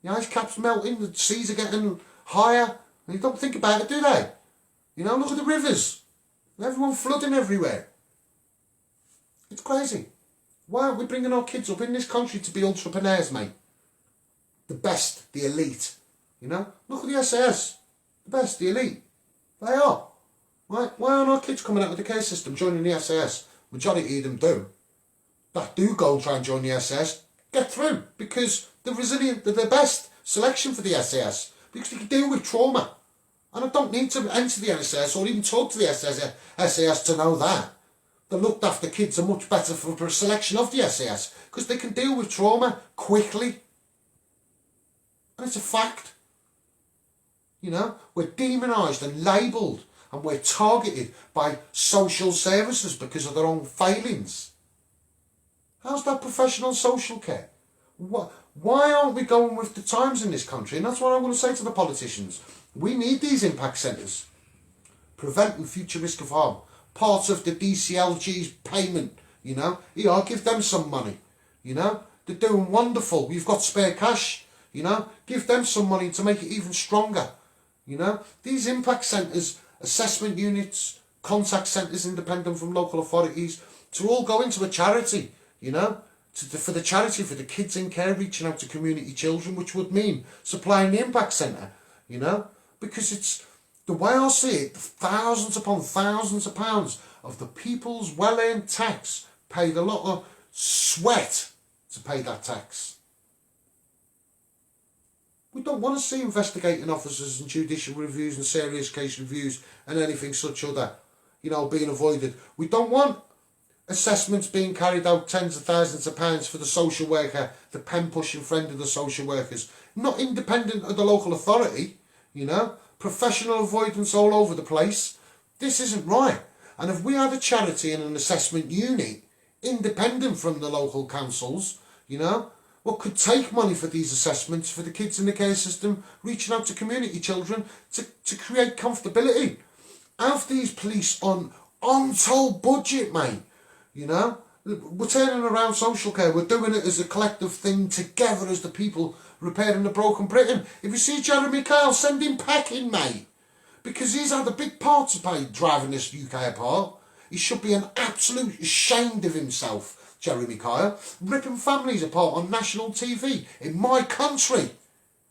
The ice cap's melting, the seas are getting higher, and you don't think about it, do they? You know, look at the rivers. Everyone flooding everywhere. It's crazy. Why aren't we bringing our kids up in this country to be entrepreneurs, mate? The best, the elite. You know, look at the SAS. The best, the elite. They are. Why aren't our kids coming out of the care system, joining the SAS? Majority of them do. That do go and try and join the SAS, get through, because they're resilient, they're the best selection for the SAS, because they can deal with trauma. And I don't need to enter the SAS or even talk to the SAS to know that. The looked after kids are much better for a selection of the SAS, because they can deal with trauma quickly. And it's a fact. You know, we're demonised and labelled, and we're targeted by social services because of their own failings. How's that professional social care? Why aren't we going with the times in this country? And that's what I want to say to the politicians. We need these impact centres. Preventing future risk of harm. Part of the DCLG's payment, you know. Yeah, give them some money, you know. They're doing wonderful. We've got spare cash, you know. Give them some money to make it even stronger, you know. These impact centres, assessment units, contact centres independent from local authorities, to all go into a charity. You know, for the charity for the kids in care, reaching out to community children, which would mean supplying the impact centre, you know, because it's, the way I see it, thousands upon thousands of pounds of the people's well-earned tax paid a lot of sweat to pay that tax. We don't want to see investigating officers and judicial reviews and serious case reviews and anything such other, you know, being avoided. We don't want assessments being carried out tens of thousands of pounds for the social worker, the pen pushing friend of the social workers, not independent of the local authority, you know, professional avoidance all over the place. This isn't right. And if we had a charity and an assessment unit, independent from the local councils, you know, what could take money for these assessments for the kids in the care system, reaching out to community children to create comfortability. Have these police on untold budget, mate, you know. We're turning around social care. We're doing it as a collective thing together as the people repairing the broken Britain. If you see Jeremy Kyle, send him packing, mate. Because he's had a big part to play driving this UK apart. He should be an absolute ashamed of himself, Jeremy Kyle. Ripping families apart on national TV in my country.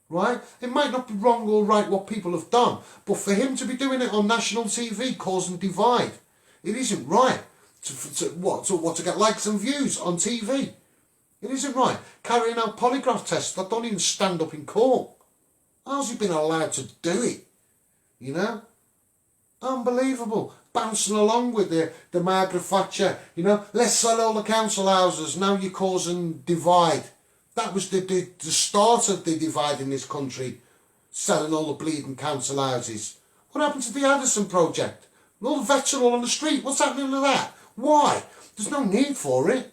Right? It might not be wrong or right what people have done. But for him to be doing it on national TV, causing divide, it isn't right. To get likes and views on TV. It isn't right. Carrying out polygraph tests that don't even stand up in court. How's he been allowed to do it? You know? Unbelievable. Bouncing along with the Margaret Thatcher, you know, let's sell all the council houses, now you're causing divide. That was the start of the divide in this country, selling all the bleeding council houses. What happened to the Addison project? All the vets are all on the street, what's happening to that? Why? There's no need for it.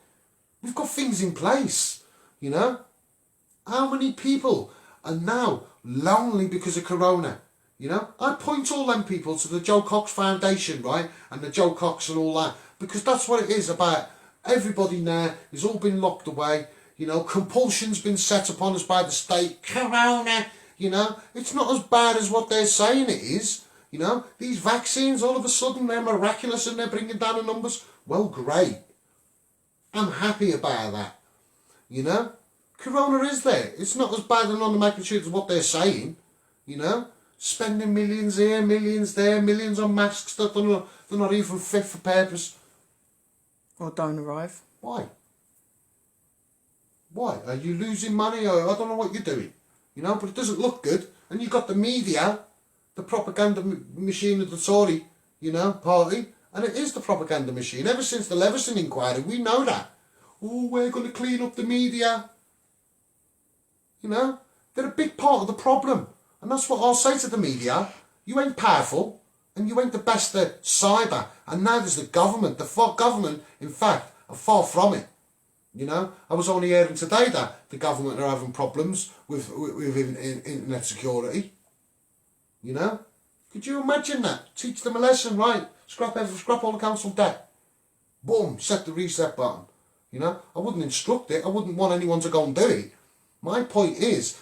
We've got things in place, you know. How many people are now lonely because of Corona? You know, I point all them people to the Joe Cox Foundation, right? And the Joe Cox and all that. Because that's what it is about. Everybody now has all been locked away. You know, compulsion's been set upon us by the state. Corona, you know. It's not as bad as what they're saying it is. You know, these vaccines, all of a sudden, they're miraculous and they're bringing down the numbers. Well, great. I'm happy about that. You know, Corona is there. It's not as bad and on the magnitude as what they're saying. You know, spending millions here, millions there, millions on masks that they're not even fit for purpose. Or don't arrive. Why? Why? Are you losing money? Or I don't know what you're doing. You know, but it doesn't look good. And you've got the media, the propaganda machine of the Tory, you know, party. And it is the propaganda machine. Ever since the Leveson inquiry, we know that. Oh, we're going to clean up the media. You know, they're a big part of the problem. And that's what I'll say to the media. You ain't powerful, and you ain't the best at cyber. And now there's the government. The government, in fact, are far from it. You know, I was only hearing today that the government are having problems with internet security. You know, could you imagine that? Teach them a lesson, right? Scrap all the council debt. Boom, set the reset button. You know, I wouldn't instruct it. I wouldn't want anyone to go and do it. My point is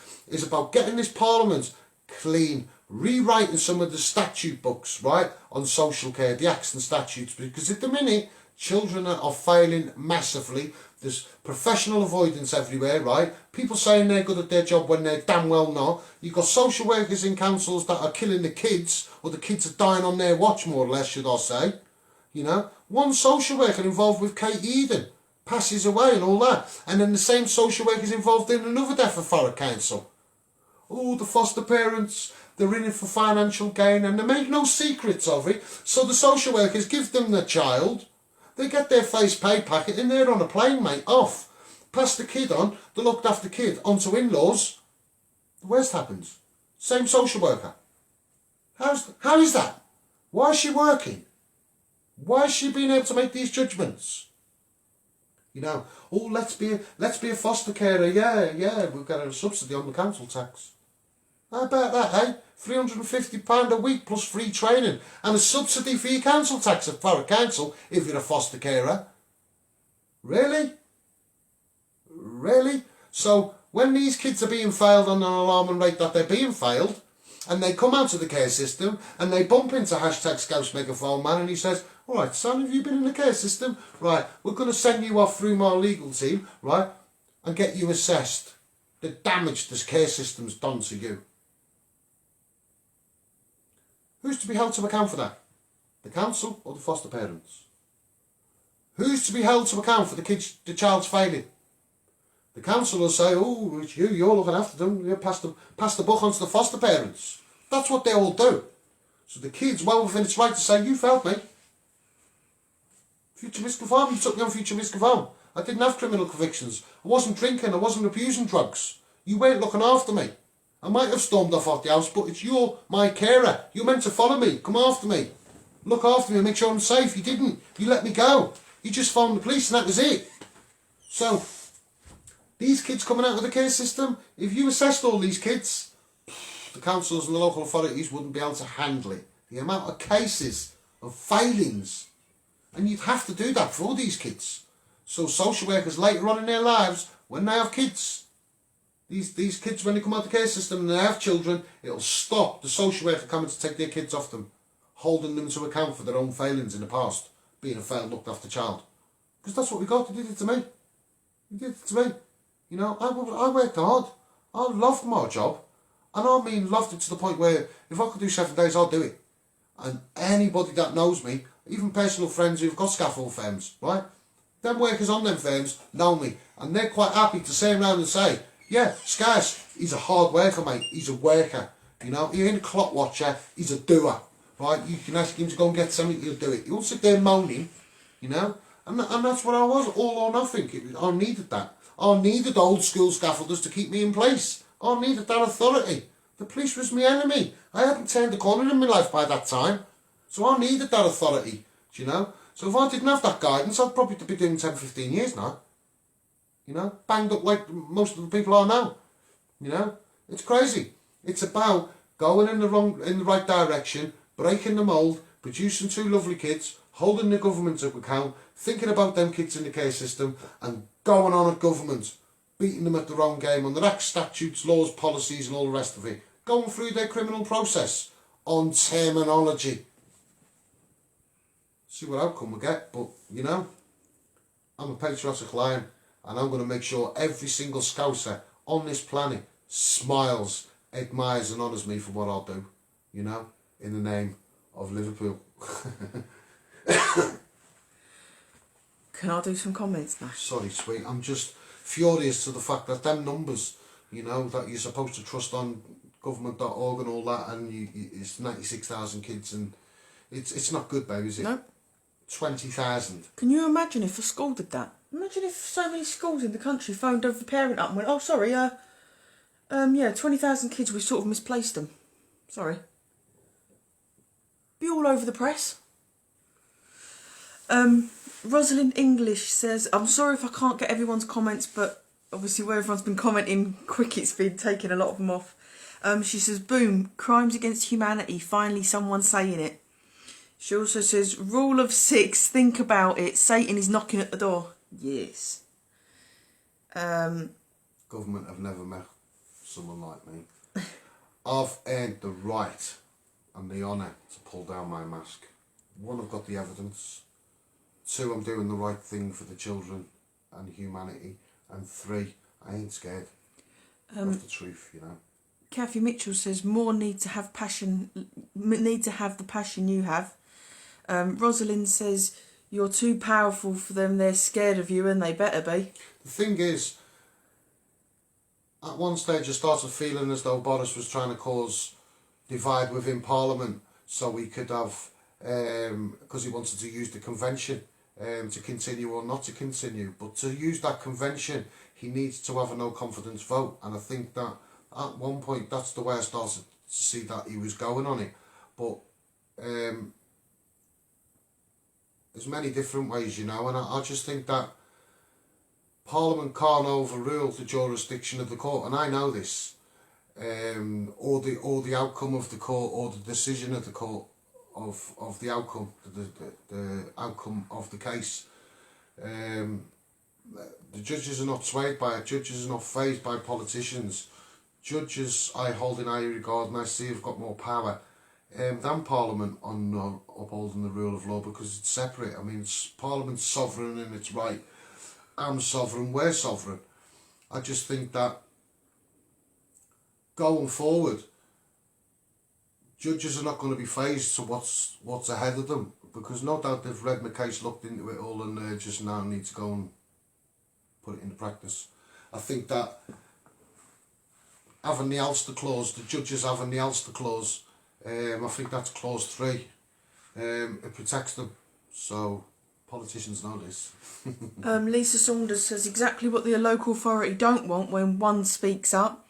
about getting this parliament clean, rewriting some of the statute books, right, on social care, the acts and statutes, because at the minute, children are failing massively. There's professional avoidance everywhere, right? People saying they're good at their job when they're damn well not. You've got social workers in councils that are killing the kids, or the kids are dying on their watch, more or less, should I say. You know, one social worker involved with Kate Eden passes away and all that. And then the same social worker is involved in another death of Thurrock Council. Oh, the foster parents, they're in it for financial gain and they make no secrets of it. So the social workers give them the child, they get their face pay packet and they're on a plane, mate, off. Pass the kid on, the looked after kid, onto in-laws. The worst happens. Same social worker. How is that? Why is she working? Why is she being able to make these judgments? You know, oh, let's be a foster carer. Yeah, we've got a subsidy on the council tax. How about that, eh? £350 a week plus free training and a subsidy for your council tax at Thurrock Council if you're a foster carer. Really? Really? So when these kids are being failed on an alarming rate that they're being failed, and they come out of the care system and they bump into hashtag Scouse Megaphone Man and he says, all right, son, have you been in the care system? Right, we're going to send you off through my legal team, right, and get you assessed. The damage this care system's done to you. Who's to be held to account for that? The council or the foster parents? Who's to be held to account for the child's failing? The council will say, oh, it's you're looking after them, you pass the buck on to the foster parents. That's what they all do. So the kid's well within its right to say, you failed me. Future risk of harm, you took me on future risk of harm. I didn't have criminal convictions. I wasn't drinking, I wasn't abusing drugs. You weren't looking after me. I might have stormed off the house, but it's my carer. You're meant to follow me, come after me, look after me and make sure I'm safe. You didn't. You let me go. You just phoned the police and that was it. So, these kids coming out of the care system, if you assessed all these kids, the councils and the local authorities wouldn't be able to handle it. The amount of cases of failings. And you'd have to do that for all these kids. So social workers later on in their lives, when they have kids, these kids, when they come out of the care system and they have children, it'll stop the social worker coming to take their kids off them, holding them to account for their own failings in the past, being a failed looked after child. Because that's what we got. They did it to me. They did it to me. You know, I worked hard. I loved my job. And I mean loved it to the point where if I could do 7 days, I'd do it. And anybody that knows me, even personal friends who've got scaffold firms, right? Them workers on them firms know me. And they're quite happy to say around and say, yeah, Skars, he's a hard worker, mate. He's a worker. You know, he ain't a clock watcher. He's a doer. Right? You can ask him to go and get something, he'll do it. He won't sit there moaning, you know. And that's what I was, all or nothing. I needed that. I needed old school scaffolders to keep me in place. I needed that authority. The police was my enemy. I hadn't turned the corner in my life by that time. So I needed that authority, do you know. So if I didn't have that guidance, I'd probably be doing 10, 15 years now. You know, banged up like most of the people I know. You know, it's crazy. It's about going in the right direction, breaking the mould, producing 2 lovely kids, holding the government to account, thinking about them kids in the care system, and going on at government, beating them at their own game on their acts, statutes, laws, policies, and all the rest of it, going through their criminal process on terminology. See what outcome we get, but you know, I'm a patriotic lion, and I'm going to make sure every single Scouser on this planet smiles, admires, and honours me for what I'll do. You know, in the name of Liverpool. Can I do some comments now? Sorry, sweet. I'm just furious to the fact that them numbers, you know, that you're supposed to trust on government.org and all that, and it's 96,000 kids, and it's not good, babe, is it? No. 20,000. Can you imagine if a school did that? Imagine if so many schools in the country phoned over the parent up and went, oh, sorry, 20,000 kids, we sort of misplaced them. Sorry. Be all over the press. Rosalind English says, I'm sorry if I can't get everyone's comments, but obviously where everyone's been commenting, Cricket's been taking a lot of them off. She says, boom, crimes against humanity, finally someone saying it. She also says, rule of 6, think about it, Satan is knocking at the door. Yes. Government have never met someone like me. I've earned the right and the honour to pull down my mask. 1, I've got the evidence. 2, I'm doing the right thing for the children and humanity. And 3, I ain't scared. That's the truth, you know. Kathy Mitchell says, more need to have the passion you have. Rosalind says, you're too powerful for them, they're scared of you and they better be. The thing is, at one stage I started feeling as though Boris was trying to cause divide within Parliament so he could have, because he wanted to use the convention to continue or not to continue. But to use that convention, he needs to have a no confidence vote. And I think that at one point, that's the way I started to see that he was going on it. But there's many different ways, you know, and I just think that Parliament can't overrule the jurisdiction of the court, and I know this, or the outcome of the court, or the decision of the court of the outcome, the outcome of the case. The judges are not swayed by it. Judges are not fazed by politicians. Judges I hold in high regard, and I see have got more power than Parliament on upholding the rule of law, because it's separate. I mean, Parliament's sovereign and it's right. I'm sovereign, we're sovereign. I just think that going forward, judges are not going to be phased to what's ahead of them, because no doubt they've read my case, looked into it all, and they just now need to go and put it into practice. I think that having the Ulster clause, the judges having the Ulster clause, I think that's clause 3. It protects them. So politicians know this. Lisa Saunders says exactly what the local authority don't want when one speaks up.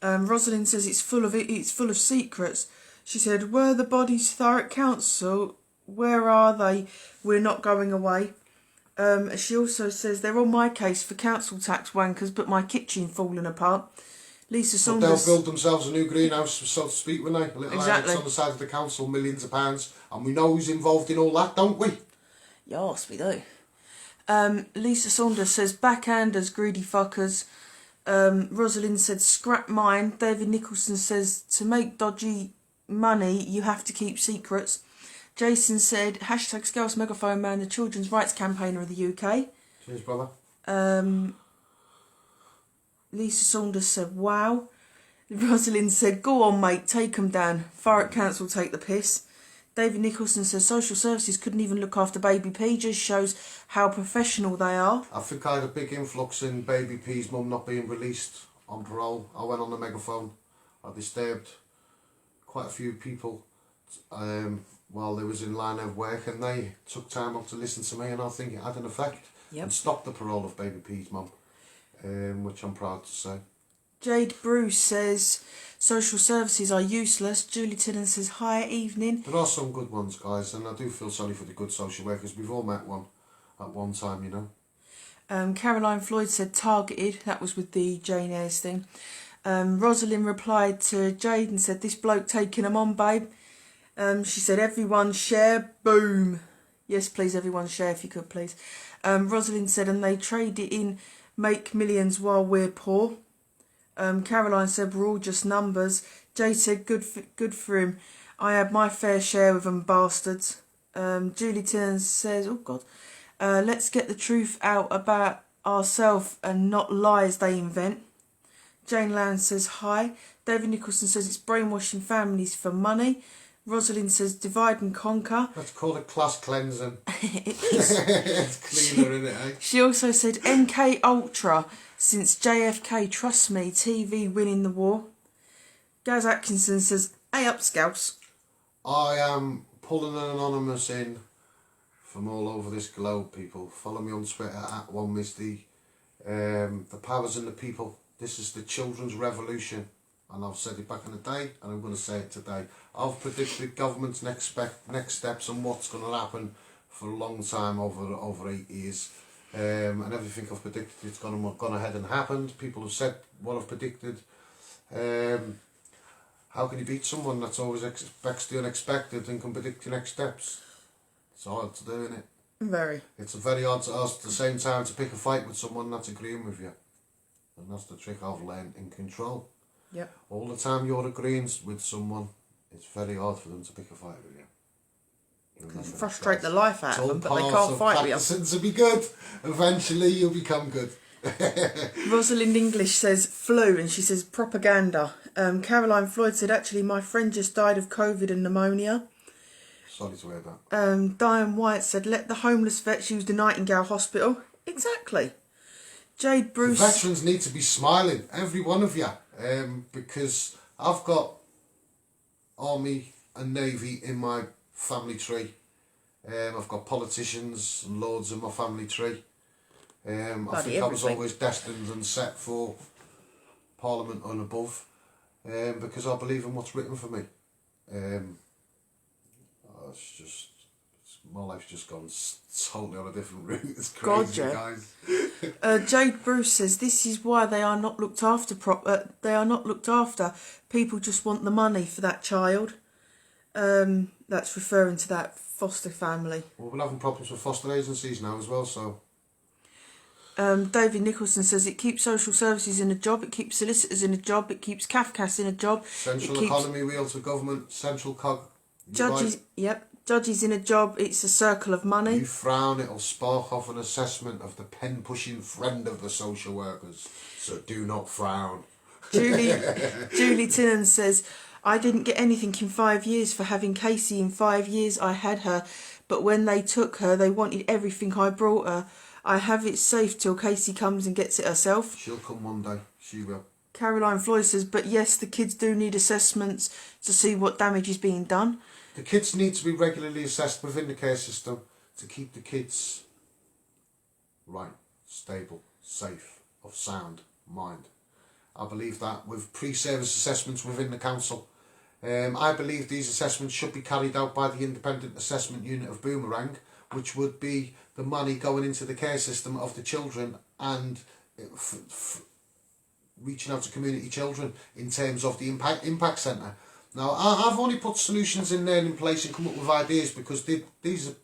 Rosalind says it's full of secrets. She said, "Were the bodies Thurrock Council? Where are they? We're not going away." She also says, "They're on my case for council tax wankers, but my kitchen falling apart." Lisa But Saunders... they'll build themselves a new greenhouse, so to speak, when they? A little Exactly. annex on the side of the council, millions of pounds. And we know who's involved in all that, don't we? Yes, we do. Lisa Saunders says, "Backhanders, greedy fuckers." Rosalind said, "Scrap mine." David Nicholson says, "To make dodgy money, you have to keep secrets." Jason said, hashtag Scouse Megaphone Man, the children's rights campaigner of the UK. Cheers, brother. Lisa Saunders said, "Wow." Rosalind said, "Go on, mate, take 'em down. Thurrock Council take the piss." David Nicholson says, "Social services couldn't even look after Baby P, just shows how professional they are." I think I had a big influx in Baby P's mum not being released on parole. I went on the megaphone. I disturbed quite a few people while they was in line of work, and they took time up to listen to me, and I think it had an effect and stopped the parole of Baby P's mum, which I'm proud to say. Jade Bruce says, "Social services are useless." Julie Tennant says, "Hi, evening." There are some good ones, guys, and I do feel sorry for the good social workers. We've all met one at one time, you know. Caroline Floyd said, "Targeted." That was with the Jane Eyres thing. Rosalind replied to Jade and said, "This bloke taking them on, babe." She said, "Everyone share." Boom. Yes, please, everyone share if you could, please. Rosalind said, "And they trade it in, make millions while we're poor." Caroline said, "We're all just numbers." Jade said, good for him. "I had my fair share with them bastards." Julie Tennant says, "Oh God, let's get the truth out about ourselves and not lies they invent." Jane Land says, "Hi." David Nicholson says, "It's brainwashing families for money." Rosalind says, "Divide and conquer." Let's call it class cleansing. It is. It's cleaner, isn't it, eh? She also said, "MK Ultra, since JFK, trust me, TV winning the war." Gaz Atkinson says, "Hey up, Scouts." I am pulling an anonymous in from all over this globe, people. Follow me on Twitter at OneMisty. The power's in the people. This is the children's revolution. And I've said it back in the day, and I'm going to say it today. I've predicted government's next steps and what's going to happen for a long time, over 8 years. And everything I've predicted, it's gone ahead and happened. People have said what I've predicted. How can you beat someone that's always expects the unexpected and can predict your next steps? It's hard to do, isn't it? Very. It's very hard to ask at the same time to pick a fight with someone that's agreeing with you. And that's the trick I've learned in Control. Yep. All the time you're agreeing with someone, it's very hard for them to pick a fight with you. Frustrate the life out of them, but they It's all can't part of fight with practicing to be good. Eventually you'll become good. you. Rosalind English says, "Flu," and she says, "Propaganda." Caroline Floyd said, "Actually, my friend just died of COVID and pneumonia." Sorry to hear that. Diane White said, "Let the homeless vets use the Nightingale Hospital." Exactly. Jade Bruce... The veterans need to be smiling, every one of you, because I've got Army and Navy in my family tree. I've got politicians and lords in my family tree. I think I was always destined and set for Parliament and above, because I believe in what's written for me. My life's just gone totally on a different route. It's crazy, guys. Jade Bruce says, "This is why they are not looked after. They are not looked after. People just want the money for that child." That's referring to that foster family. Well, we're having problems with foster agencies now as well, so... David Nicholson says, "It keeps social services in a job, it keeps solicitors in a job, it keeps CAFCAS in a job. Central economy wheel to government, central cog... Judges, right. Yep. Judges in a job, it's a circle of money." You frown, it'll spark off an assessment of the pen-pushing friend of the social workers. So do not frown. Julie Tinnan says, "I didn't get anything in 5 years for having Casey. In 5 years I had her, but when they took her, they wanted everything I brought her. I have it safe till Casey comes and gets it herself." She'll come one day. She will. Caroline Floyd says, "But yes, the kids do need assessments to see what damage is being done." The kids need to be regularly assessed within the care system to keep the kids right, stable, safe, of sound mind. I believe that, with pre-service assessments within the council. I believe these assessments should be carried out by the Independent Assessment Unit of Boomerang, which would be the money going into the care system of the children and reaching out to community children in terms of the impact centre. Now, I've only put solutions in there in place and come up with ideas because these are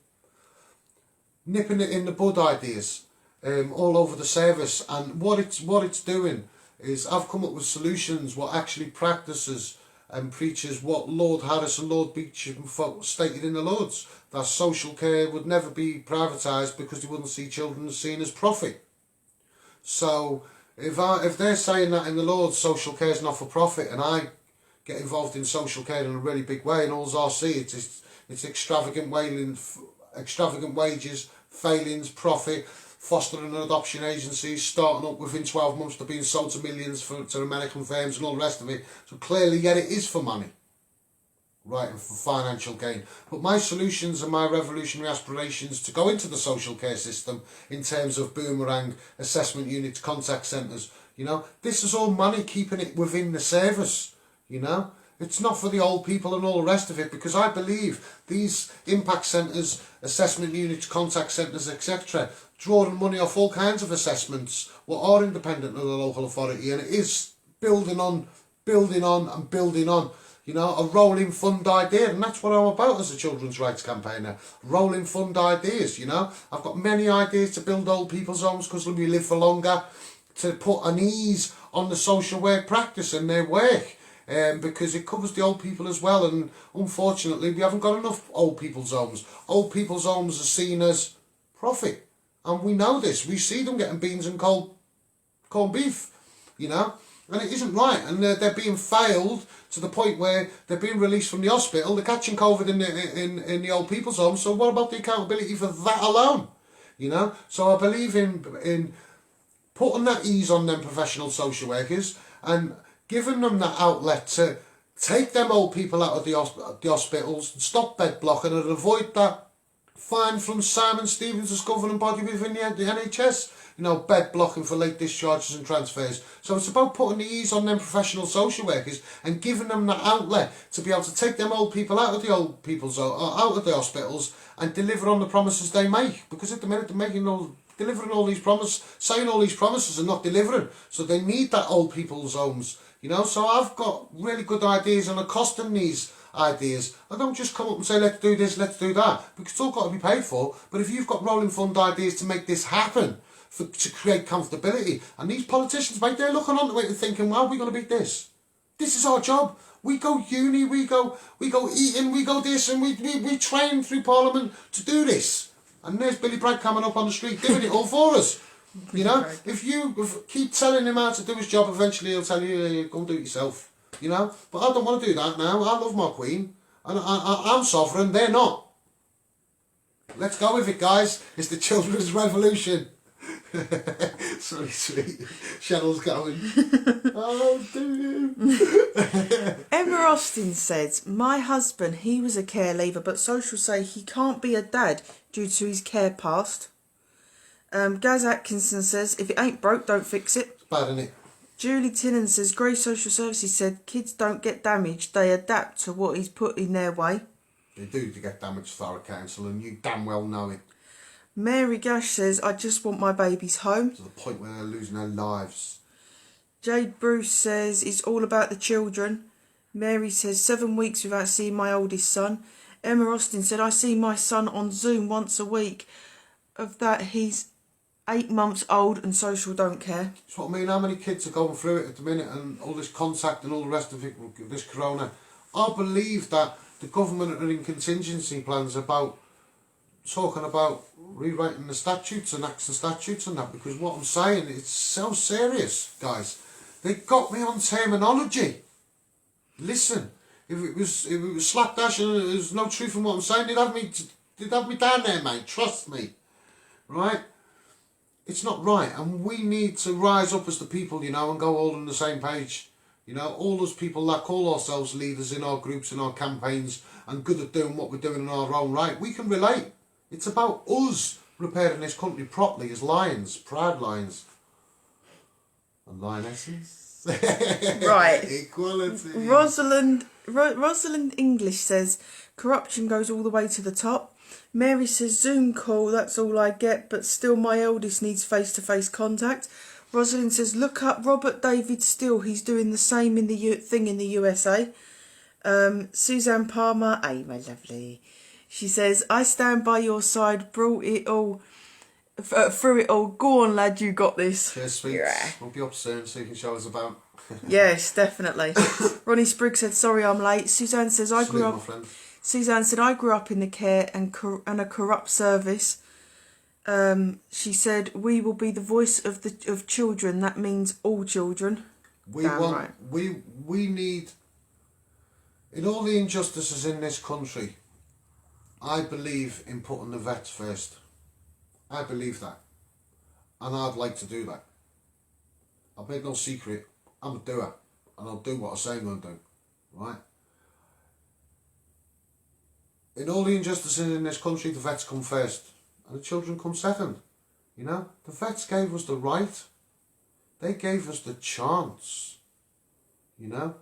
nipping it in the bud ideas all over the service. And what it's doing is I've come up with solutions what actually practices and preaches what Lord Harris and Lord Beecham stated in the Lords, that social care would never be privatised because they wouldn't see children as seen as profit. So if they're saying that in the Lords, social care is not for profit, and I get involved in social care in a really big way, and all I see it's extravagant wages, failings, profit, fostering and adoption agencies, starting up within 12 months to being sold to millions to American firms and all the rest of it. So clearly, yet it is for money, right, and for financial gain. But my solutions and my revolutionary aspirations to go into the social care system in terms of Boomerang, assessment units, contact centres, you know, this is all money keeping it within the service, you know. It's not for the old people and all the rest of it, because I believe these impact centres, assessment units, contact centres, etc., drawing money off all kinds of assessments what are independent of the local authority, and it is building on, and building on. You know, a rolling fund idea, and that's what I'm about as a children's rights campaigner. Rolling fund ideas, you know. I've got many ideas to build old people's homes because we live for longer, to put an ease on the social work practice and their work. Because it covers the old people as well, and unfortunately we haven't got enough old people's homes. Old people's homes are seen as profit, and we know this. We see them getting beans and corned beef, you know, and it isn't right. And they're being failed to the point where they're being released from the hospital. They're catching COVID in the old people's homes. So what about the accountability for that alone? You know, so I believe in putting that ease on them professional social workers and giving them that outlet to take them old people out of the hospitals, stop bed blocking, and avoid that fine from Simon Stevens' governing body within the NHS, you know, bed blocking for late discharges and transfers. So it's about putting the ease on them professional social workers and giving them that outlet to be able to take them old people out of the old people's out of the hospitals and deliver on the promises they make. Because at the minute they're delivering all these promises, saying all these promises and not delivering. So they need that old people's homes. You know, so I've got really good ideas and are costing these ideas. I don't just come up and say, let's do this, let's do that, because it's all got to be paid for. But if you've got rolling fund ideas to make this happen, to create comfortability, and these politicians, mate, they're looking onto it and thinking, well, we're going to beat this. This is our job. We go uni, we go eating, we go this, and we train through Parliament to do this. And there's Billy Bragg coming up on the street doing it all for us. You know, if you keep telling him how to do his job, eventually he'll tell you, yeah, go and do it yourself. You know, but I don't want to do that now. I love my Queen, and I'm sovereign. They're not. Let's go with it, guys. It's the children's revolution. Sorry, sweet. Shannel's going. Oh, dear. Emma Austin said, my husband, he was a care leaver, but social say he can't be a dad due to his care past. Gaz Atkinson says, if it ain't broke, don't fix it. It's bad, isn't it? Julie Tinnan says, Grey Social Services said, kids don't get damaged, they adapt to what is put in their way. They do to get damaged, Thorough Council, and you damn well know it. Mary Gash says, I just want my babies home. To the point where they're losing their lives. Jade Bruce says, it's all about the children. Mary says, 7 weeks without seeing my oldest son. Emma Austin said, I see my son on Zoom once a week. Of that, he's 8 months old and social don't care. That's what I mean. How many kids are going through it at the minute, and all this contact and all the rest of it, this corona. I believe that the government are in contingency plans about talking about rewriting the statutes and acts and statutes and that, because what I'm saying, it's so serious, guys. They got me on terminology. Listen, if it was slapdash and there's no truth in what I'm saying, they'd have me down there, mate. Trust me, right? It's not right, and we need to rise up as the people, you know, and go all on the same page. You know, all those people that call ourselves leaders in our groups, in our campaigns, and good at doing what we're doing in our own right, we can relate. It's about us repairing this country properly as lions, proud lions and lionesses. Right. Equality. Rosalind English says, corruption goes all the way to the top. Mary says, Zoom call, that's all I get, but still my eldest needs face-to-face contact. Rosalind says, look up Robert David Steele, he's doing the same in the thing in the USA. Suzanne Palmer, hey my lovely. She says, I stand by your side, brought it all, through it all. Go on, lad, you got this. Cheers, sweets. Yeah. We'll be up soon so you can show us about. Yes, definitely. Ronnie Spriggs said, sorry I'm late. Suzanne says, Salute, my friend. Suzanne said, I grew up in the care and a corrupt service. She said, we will be the voice of children. That means all children. We need, in all the injustices in this country, I believe in putting the vets first. I believe that. And I'd like to do that. I've made no secret. I'm a doer. And I'll do what I say I'm going to do. Right? In all the injustices in this country, the vets come first. And the children come second. You know? The vets gave us the right. They gave us the chance. You know?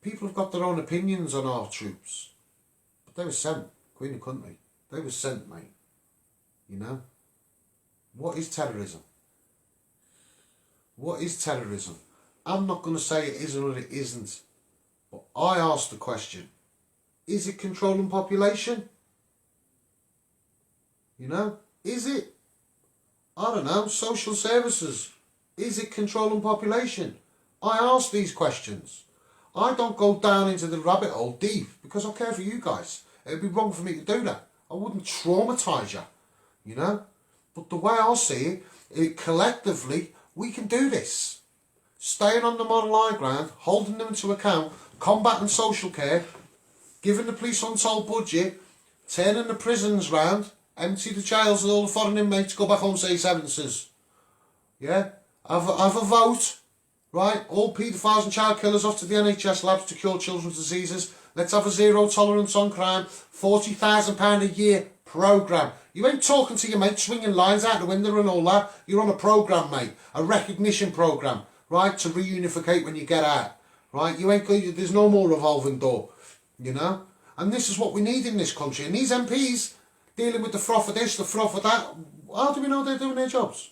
People have got their own opinions on our troops. But they were sent. Queen of country. They were sent, mate. You know? What is terrorism? What is terrorism? I'm not going to say it isn't or it isn't. But I ask the question. Is it controlling population? You know? Is it? I don't know. Social services. Is it controlling population? I ask these questions. I don't go down into the rabbit hole deep because I care for you guys. It'd be wrong for me to do that. I wouldn't traumatise you. You know? But the way I see it, collectively, we can do this. Staying on the model high ground, holding them to account, combating social care, giving the police untold budget, turning the prisons round, empty the jails and all the foreign inmates, go back home, say sentences. Yeah? Have a vote. Right? All paedophiles and child killers off to the NHS labs to cure children's diseases. Let's have a zero tolerance on crime. £40,000 a year programme. You ain't talking to your mate swinging lines out the window and all that. You're on a programme, mate. A recognition programme. Right? To reunificate when you get out. Right? You ain't going. There's no more revolving door. You know? And this is what we need in this country. And these MPs dealing with the froth of this, the froth of that. How do we know they're doing their jobs?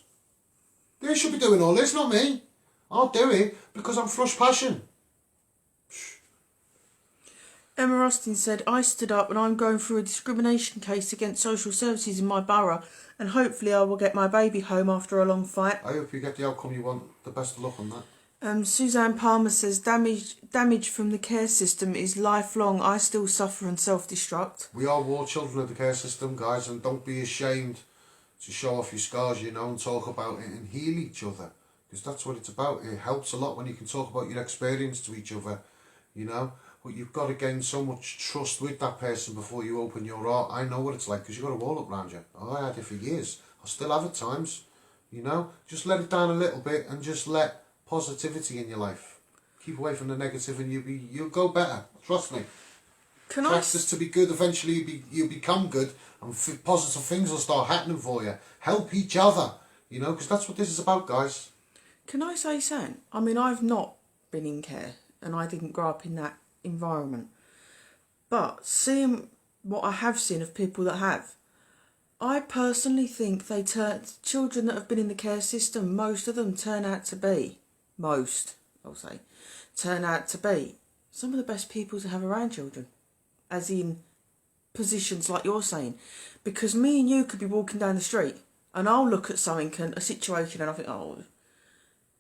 They should be doing all this, not me. I'll do it because I'm flush passion. Emma Austin said, I stood up and I'm going through a discrimination case against social services in my borough and hopefully I will get my baby home after a long fight. I hope you get the outcome you want. The best of luck on that. Suzanne Palmer says, damage from the care system is lifelong. I still suffer and self-destruct. We are war children of the care system, guys, and don't be ashamed to show off your scars, you know, and talk about it and heal each other. Because that's what it's about. It helps a lot when you can talk about your experience to each other, you know. But you've got to gain so much trust with that person before you open your heart. I know what it's like because you've got a wall up around you. Oh, I had it for years. I still have at times, you know. Just let it down a little bit and just let positivity in your life. Keep away from the negative and you'll go better. Trust me. Practice to be good. Eventually you'll become good and positive things will start happening for you. Help each other, you know, because that's what this is about, guys. Can I say something? I mean, I've not been in care and I didn't grow up in that environment. But seeing what I have seen of people that have, I personally think children that have been in the care system, most of them turn out to be some of the best people to have around children. As in positions like you're saying. Because me and you could be walking down the street and I'll look at something and a situation and I think, oh,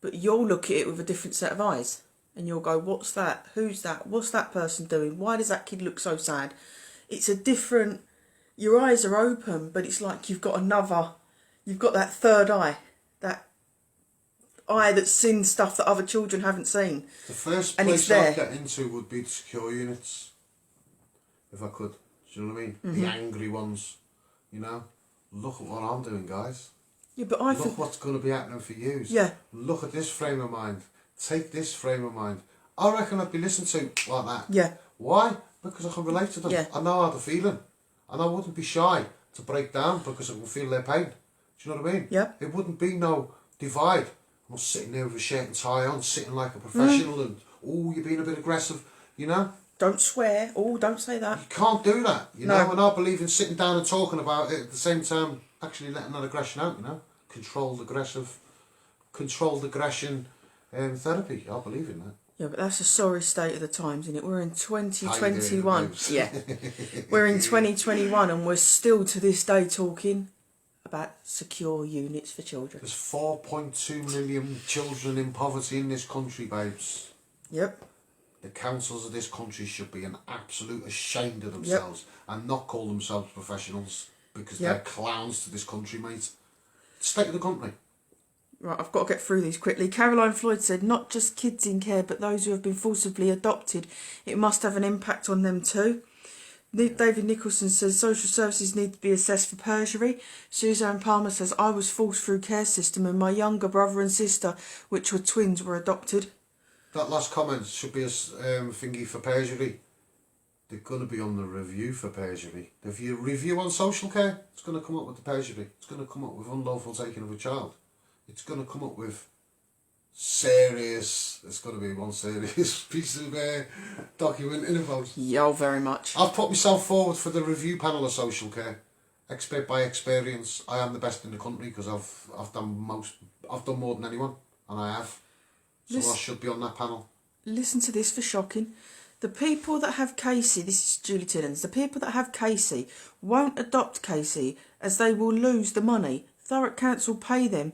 but you'll look at it with a different set of eyes. And you'll go, what's that? Who's that? What's that person doing? Why does that kid look so sad? It's a different... Your eyes are open, but it's like you've got that third eye. That eye that's seen stuff that other children haven't seen. The first place I'd get into would be the secure units. If I could. Do you know what I mean? Mm-hmm. The angry ones. You know? Look at what I'm doing, guys. Yeah, but Look what's going to be happening for you. Yeah. Look at this frame of mind. Take this frame of mind. I reckon I'd be listened to like that. Yeah. Why? Because I can relate to them. Yeah. I know how they're feeling. And I wouldn't be shy to break down because I can feel their pain. Do you know what I mean? Yeah. It wouldn't be no divide. I'm not sitting there with a shirt and tie on, sitting like a professional and, oh, you're being a bit aggressive, you know? Don't swear. Oh, don't say that. You can't do that, you No. know? And I believe in sitting down and talking about it at the same time, actually letting that aggression out, you know? Controlled aggression therapy. I believe in that. Yeah, but that's a sorry state of the times, isn't it? We're in How you 2021. doing, babes? Yeah. We're in 2021 and we're still to this day talking about secure units for children. There's 4.2 million children in poverty in this country, babes. Yep. The councils of this country should be an absolute ashamed of themselves and not call themselves professionals because they're clowns to this country, mate. State of the country. Right, I've got to get through these quickly. Caroline Floyd said, not just kids in care, but those who have been forcibly adopted. It must have an impact on them too. David Nicholson says, social services need to be assessed for perjury. Suzanne Palmer says, I was forced through care system and my younger brother and sister, which were twins, were adopted. That last comment should be a thingy for perjury. They're going to be on the review for perjury. If you review on social care, it's going to come up with the perjury. It's going to come up with unlawful taking of a child. It's going to come up with serious, it's going to be one serious piece of documenting about. Yeah, very much. I've put myself forward for the review panel of social care. Expert by experience. I am the best in the country because I've done more than anyone, and I have. So I should be on that panel. Listen to this for shocking. The people that have Casey, this is Julie Tillens, the people that have Casey won't adopt Casey as they will lose the money. Thurrock Council pay them.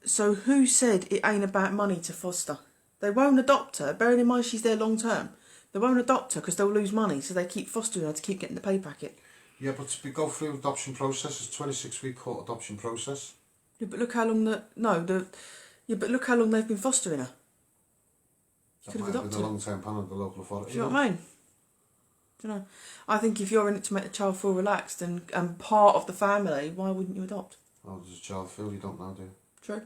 So who said it ain't about money to foster? They won't adopt her, bearing in mind she's there long term. They won't adopt her because they'll lose money, so they keep fostering her to keep getting the pay packet. Yeah, but we go through adoption process. It's 26-week court adoption process. Yeah, but look how long but look how long they've been fostering her. That Could have might have adopted been the her. long-term panel of the local authority. Do you know what I mean? Do you know? I think if you're in it to make the child feel relaxed and part of the family, why wouldn't you adopt? How does a child feel? You don't know, do you? True.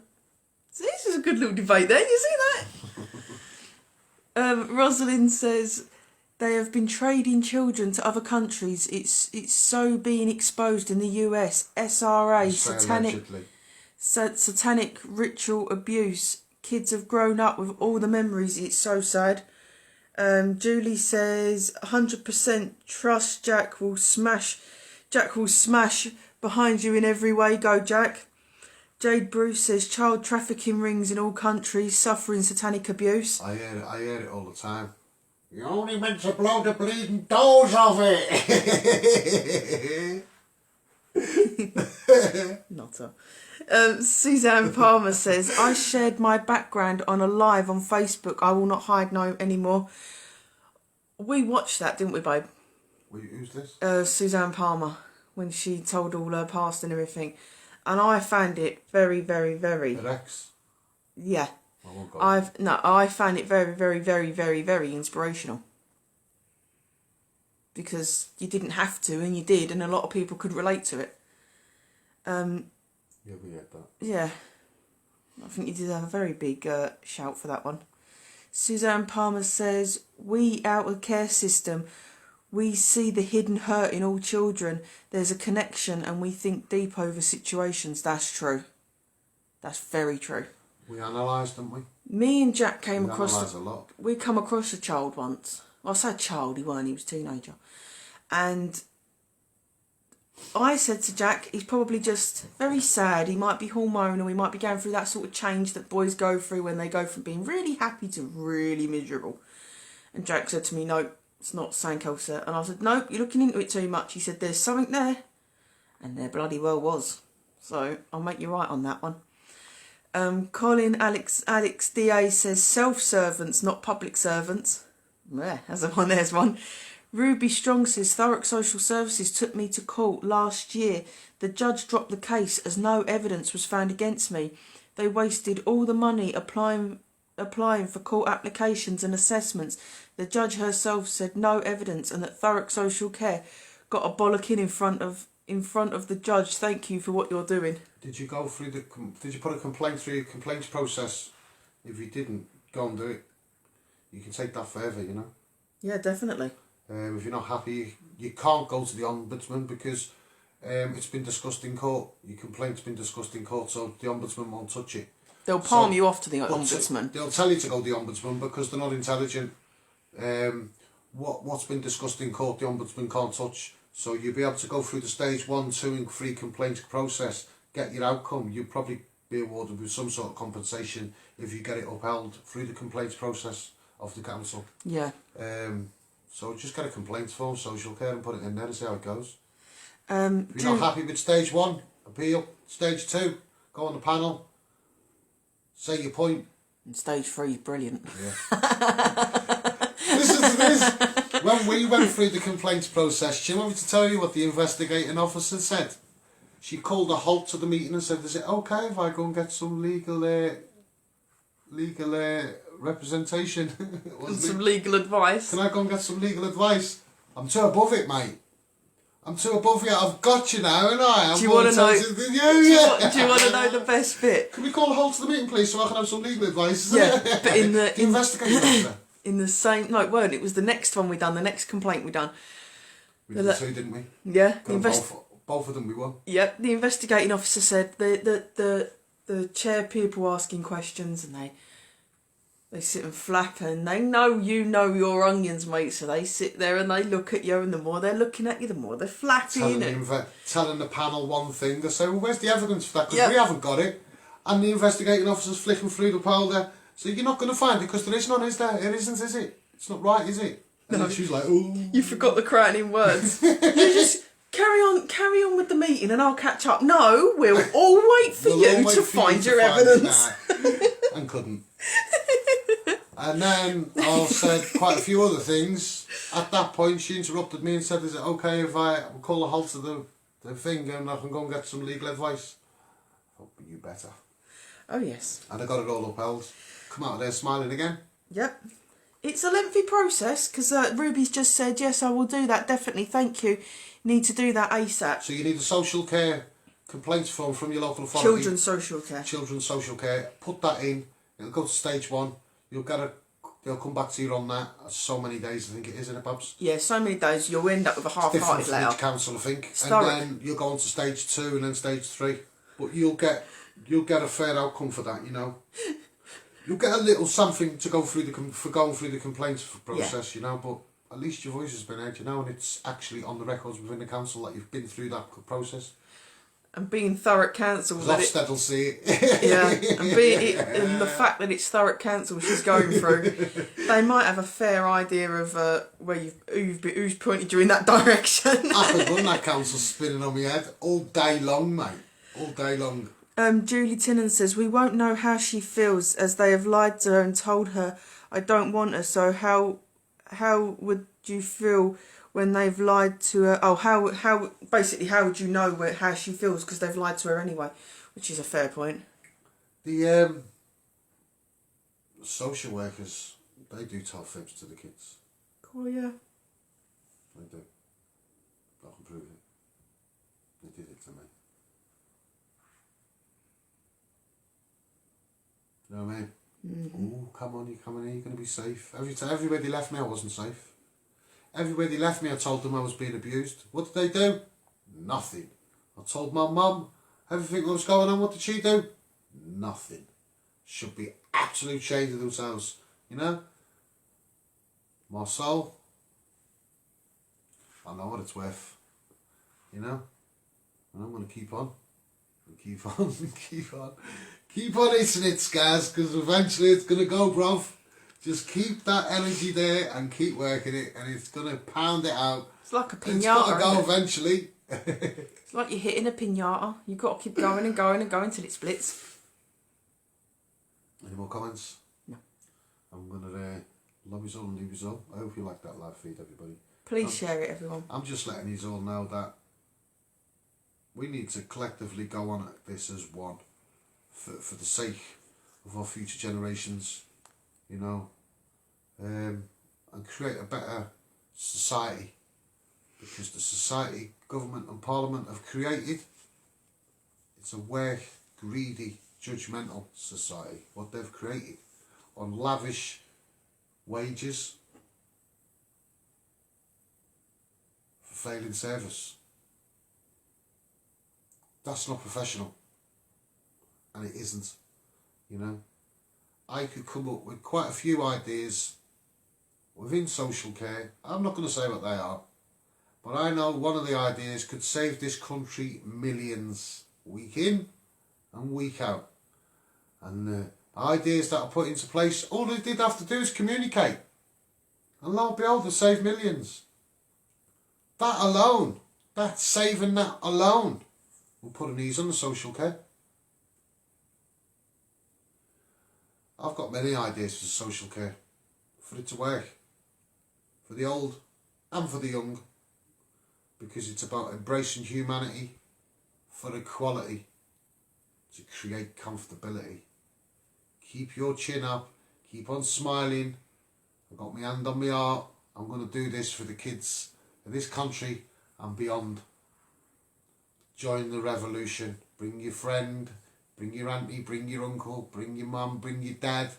See, this is a good little debate there, you see that? Rosalind says they have been trading children to other countries. It's so being exposed in the US. SRA, satanic ritual abuse. Kids have grown up with all the memories. It's so sad. Julie says 100% trust Jack will smash behind you in every way. Go Jack. Jade Bruce says child trafficking rings in all countries suffering satanic abuse. I hear it all the time. You only meant to blow the bleeding doors off it. Not her. Suzanne Palmer says, I shared my background on a live on Facebook. I will not hide no anymore. We watched that, didn't we, babe? Who's this? Suzanne Palmer, when she told all her past and everything. And I found it very, very, very... Her ex? Yeah. I won't go. I found it very, very, very, very, very inspirational. Because you didn't have to, and you did, and a lot of people could relate to it. Yeah, we get that. Yeah. I think you did have a very big shout for that one. Suzanne Palmer says, we out of care system, we see the hidden hurt in all children. There's a connection and we think deep over situations. That's true. That's very true. We analysed, didn't we? Me and Jack came We across... analysed a lot. We come across a child once. Well, I say child, he weren't, he was a teenager. And I said to Jack, he's probably just very sad. He might be hormonal. He might be going through that sort of change that boys go through when they go from being really happy to really miserable. And Jack said to me, no, it's not Sankosa. And I said, no, you're looking into it too much. He said, there's something there. And there bloody well was. So I'll make you right on that one. Colin Alex DA says self-servants, not public servants. Yeah, there's one. Ruby Strong says, Thurrock Social Services took me to court last year. The judge dropped the case as no evidence was found against me. They wasted all the money applying for court applications and assessments. The judge herself said no evidence and that Thurrock Social Care got a bollocking in front of the judge. Thank you for what you're doing. Did you go through did you put a complaint through your complaints process? If you didn't, go and do it. You can take that further, you know. Yeah, definitely. If you're not happy, you can't go to the Ombudsman because it's been discussed in court. Your complaint's been discussed in court, so the Ombudsman won't touch it. They'll palm So- you off to the But ombudsman. they'll tell you to go to the ombudsman because they're not intelligent. What's been discussed in court, the ombudsman can't touch. So you'll be able to go through the stage 1, 2 and 3 complaint process, get your outcome. You'll probably be awarded with some sort of compensation if you get it upheld through the complaints process of the council. Yeah. So just get a complaint form, social care, and put it in there and see how it goes. If Do you're not happy with stage 1, appeal. Stage 2, go on the panel, say your point. and stage 3 is brilliant. Yeah. Listen to this. When we went through the complaints process, do you want me to tell you what the investigating officer said? She called a halt to the meeting and said, is it okay if I go and get some legal representation? And some legal advice. Can I go and get some legal advice? I'm too above it, mate. I'm too above you. I've got you now, and I am. Do you want to know? Yeah. Do you want to know the best bit? Can we call a halt to the meeting, please, so I can have some legal advice? Yeah, but in The investigating officer. in the same no, it weren't. It was the next one we done. The next complaint we done. We did two, didn't we? Yeah. Both of them we won. Yep. The investigating officer said the chair people asking questions and they sit and flap and they know you know your onions, mate. So they sit there and they look at you, and the more they're looking at you, the more they're flapping. Telling the panel one thing, they say, well, where's the evidence for that? Because Yep. we haven't got it. And the investigating officer's flicking through the pile there. So you're not going to find it because there is none, is there? It isn't, is it? It's not right, is it? And No. then she's like, oh. You forgot the crowning words. You just carry on with the meeting, and I'll catch up. No, we'll all wait for We'll you all wait to for you find to your find it. evidence. Nah. And couldn't. And then I said quite a few other things. At that point, she interrupted me and said, is it okay if I call a halt to the thing and I can go and get some legal advice? I thought, you better. Oh yes. And I got it all upheld. Come out of there smiling again. Yep. It's a lengthy process because Ruby's just said, yes, I will do that, definitely, thank you. Need to do that ASAP. So you need a social care complaints form from your local authority. Children's social care. Children's social care. Put that in. It'll go to stage 1. They'll come back to you on that. So many days, I think it is, isn't it, Babs? Yeah, so many days you'll end up with a Different half-hearted from letter. each council, I think. Historic. And then you'll go on to stage 2 and then stage 3. But you'll get a fair outcome for that, you know. You'll get a little something to go through for going through the complaints process, you know. But at least your voice has been heard, you know, and it's actually on the records within the council that you've been through that process. And being Thurrock Council, that Ofsted will see it. yeah, and the fact that it's Thurrock Council she's going through, they might have a fair idea of who's pointed you in that direction. I could run that council spinning on my head all day long, mate. All day long. Julie Tinnan says, we won't know how she feels as they have lied to her and told her I don't want her, so how would you feel when they've lied to her? Oh, how would you know how she feels because they've lied to her anyway, which is a fair point. The social workers, they do tell fibs to the kids. Cool, yeah. They do. I can prove it. They did it to me. You know what I mean? Mm-hmm. Oh, come on, you're coming here, you're going to be safe. Everywhere they left me, I wasn't safe. Everywhere they left me, I told them I was being abused. What did they do? Nothing. I told my mum everything that was going on. What did she do? Nothing. Should be absolute shame of themselves. You know? My soul, I know what it's worth. You know? And I'm going to keep on. And keep on and keep on. Keep on eating it, Scars, because eventually it's going to go, bruv. Just keep that energy there and keep working it, and it's going to pound it out. It's like a pinata. It's got to go isn't it? eventually. It's like you're hitting a pinata. You've got to keep going and going and going till it splits. Any more comments? No. I'm going to love you all and leave you all. I hope you like that live feed, everybody. Please share it, everyone. I'm just letting you all know that we need to collectively go on at this as one for the sake of our future generations, you know, and create a better society, because the society, government and parliament have created, it's a weak, greedy, judgmental society, what they've created, on lavish wages for failing service. That's not professional, and it isn't. You know, I could come up with quite a few ideas within social care. I'm not going to say what they are, but I know one of the ideas could save this country millions week in and week out. And the ideas that are put into place, all they did have to do is communicate. And lo and behold, they saved millions. That alone, that saving that alone, will put an ease on the social care. I've got many ideas for social care, for it to work, for the old and for the young, because it's about embracing humanity for equality, to create comfortability. Keep your chin up, keep on smiling. I've got my hand on my heart. I'm going to do this for the kids of this country and beyond. Join the revolution. Bring your friend, bring your auntie, bring your uncle, bring your mum, bring your dad.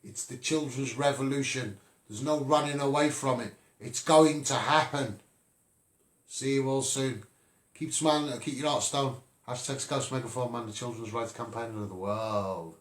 It's the children's revolution. There's no running away from it. It's going to happen. See you all soon. Keep smiling, keep your heart stone. #Ghost Megaphone Man, the children's rights campaigner of the world.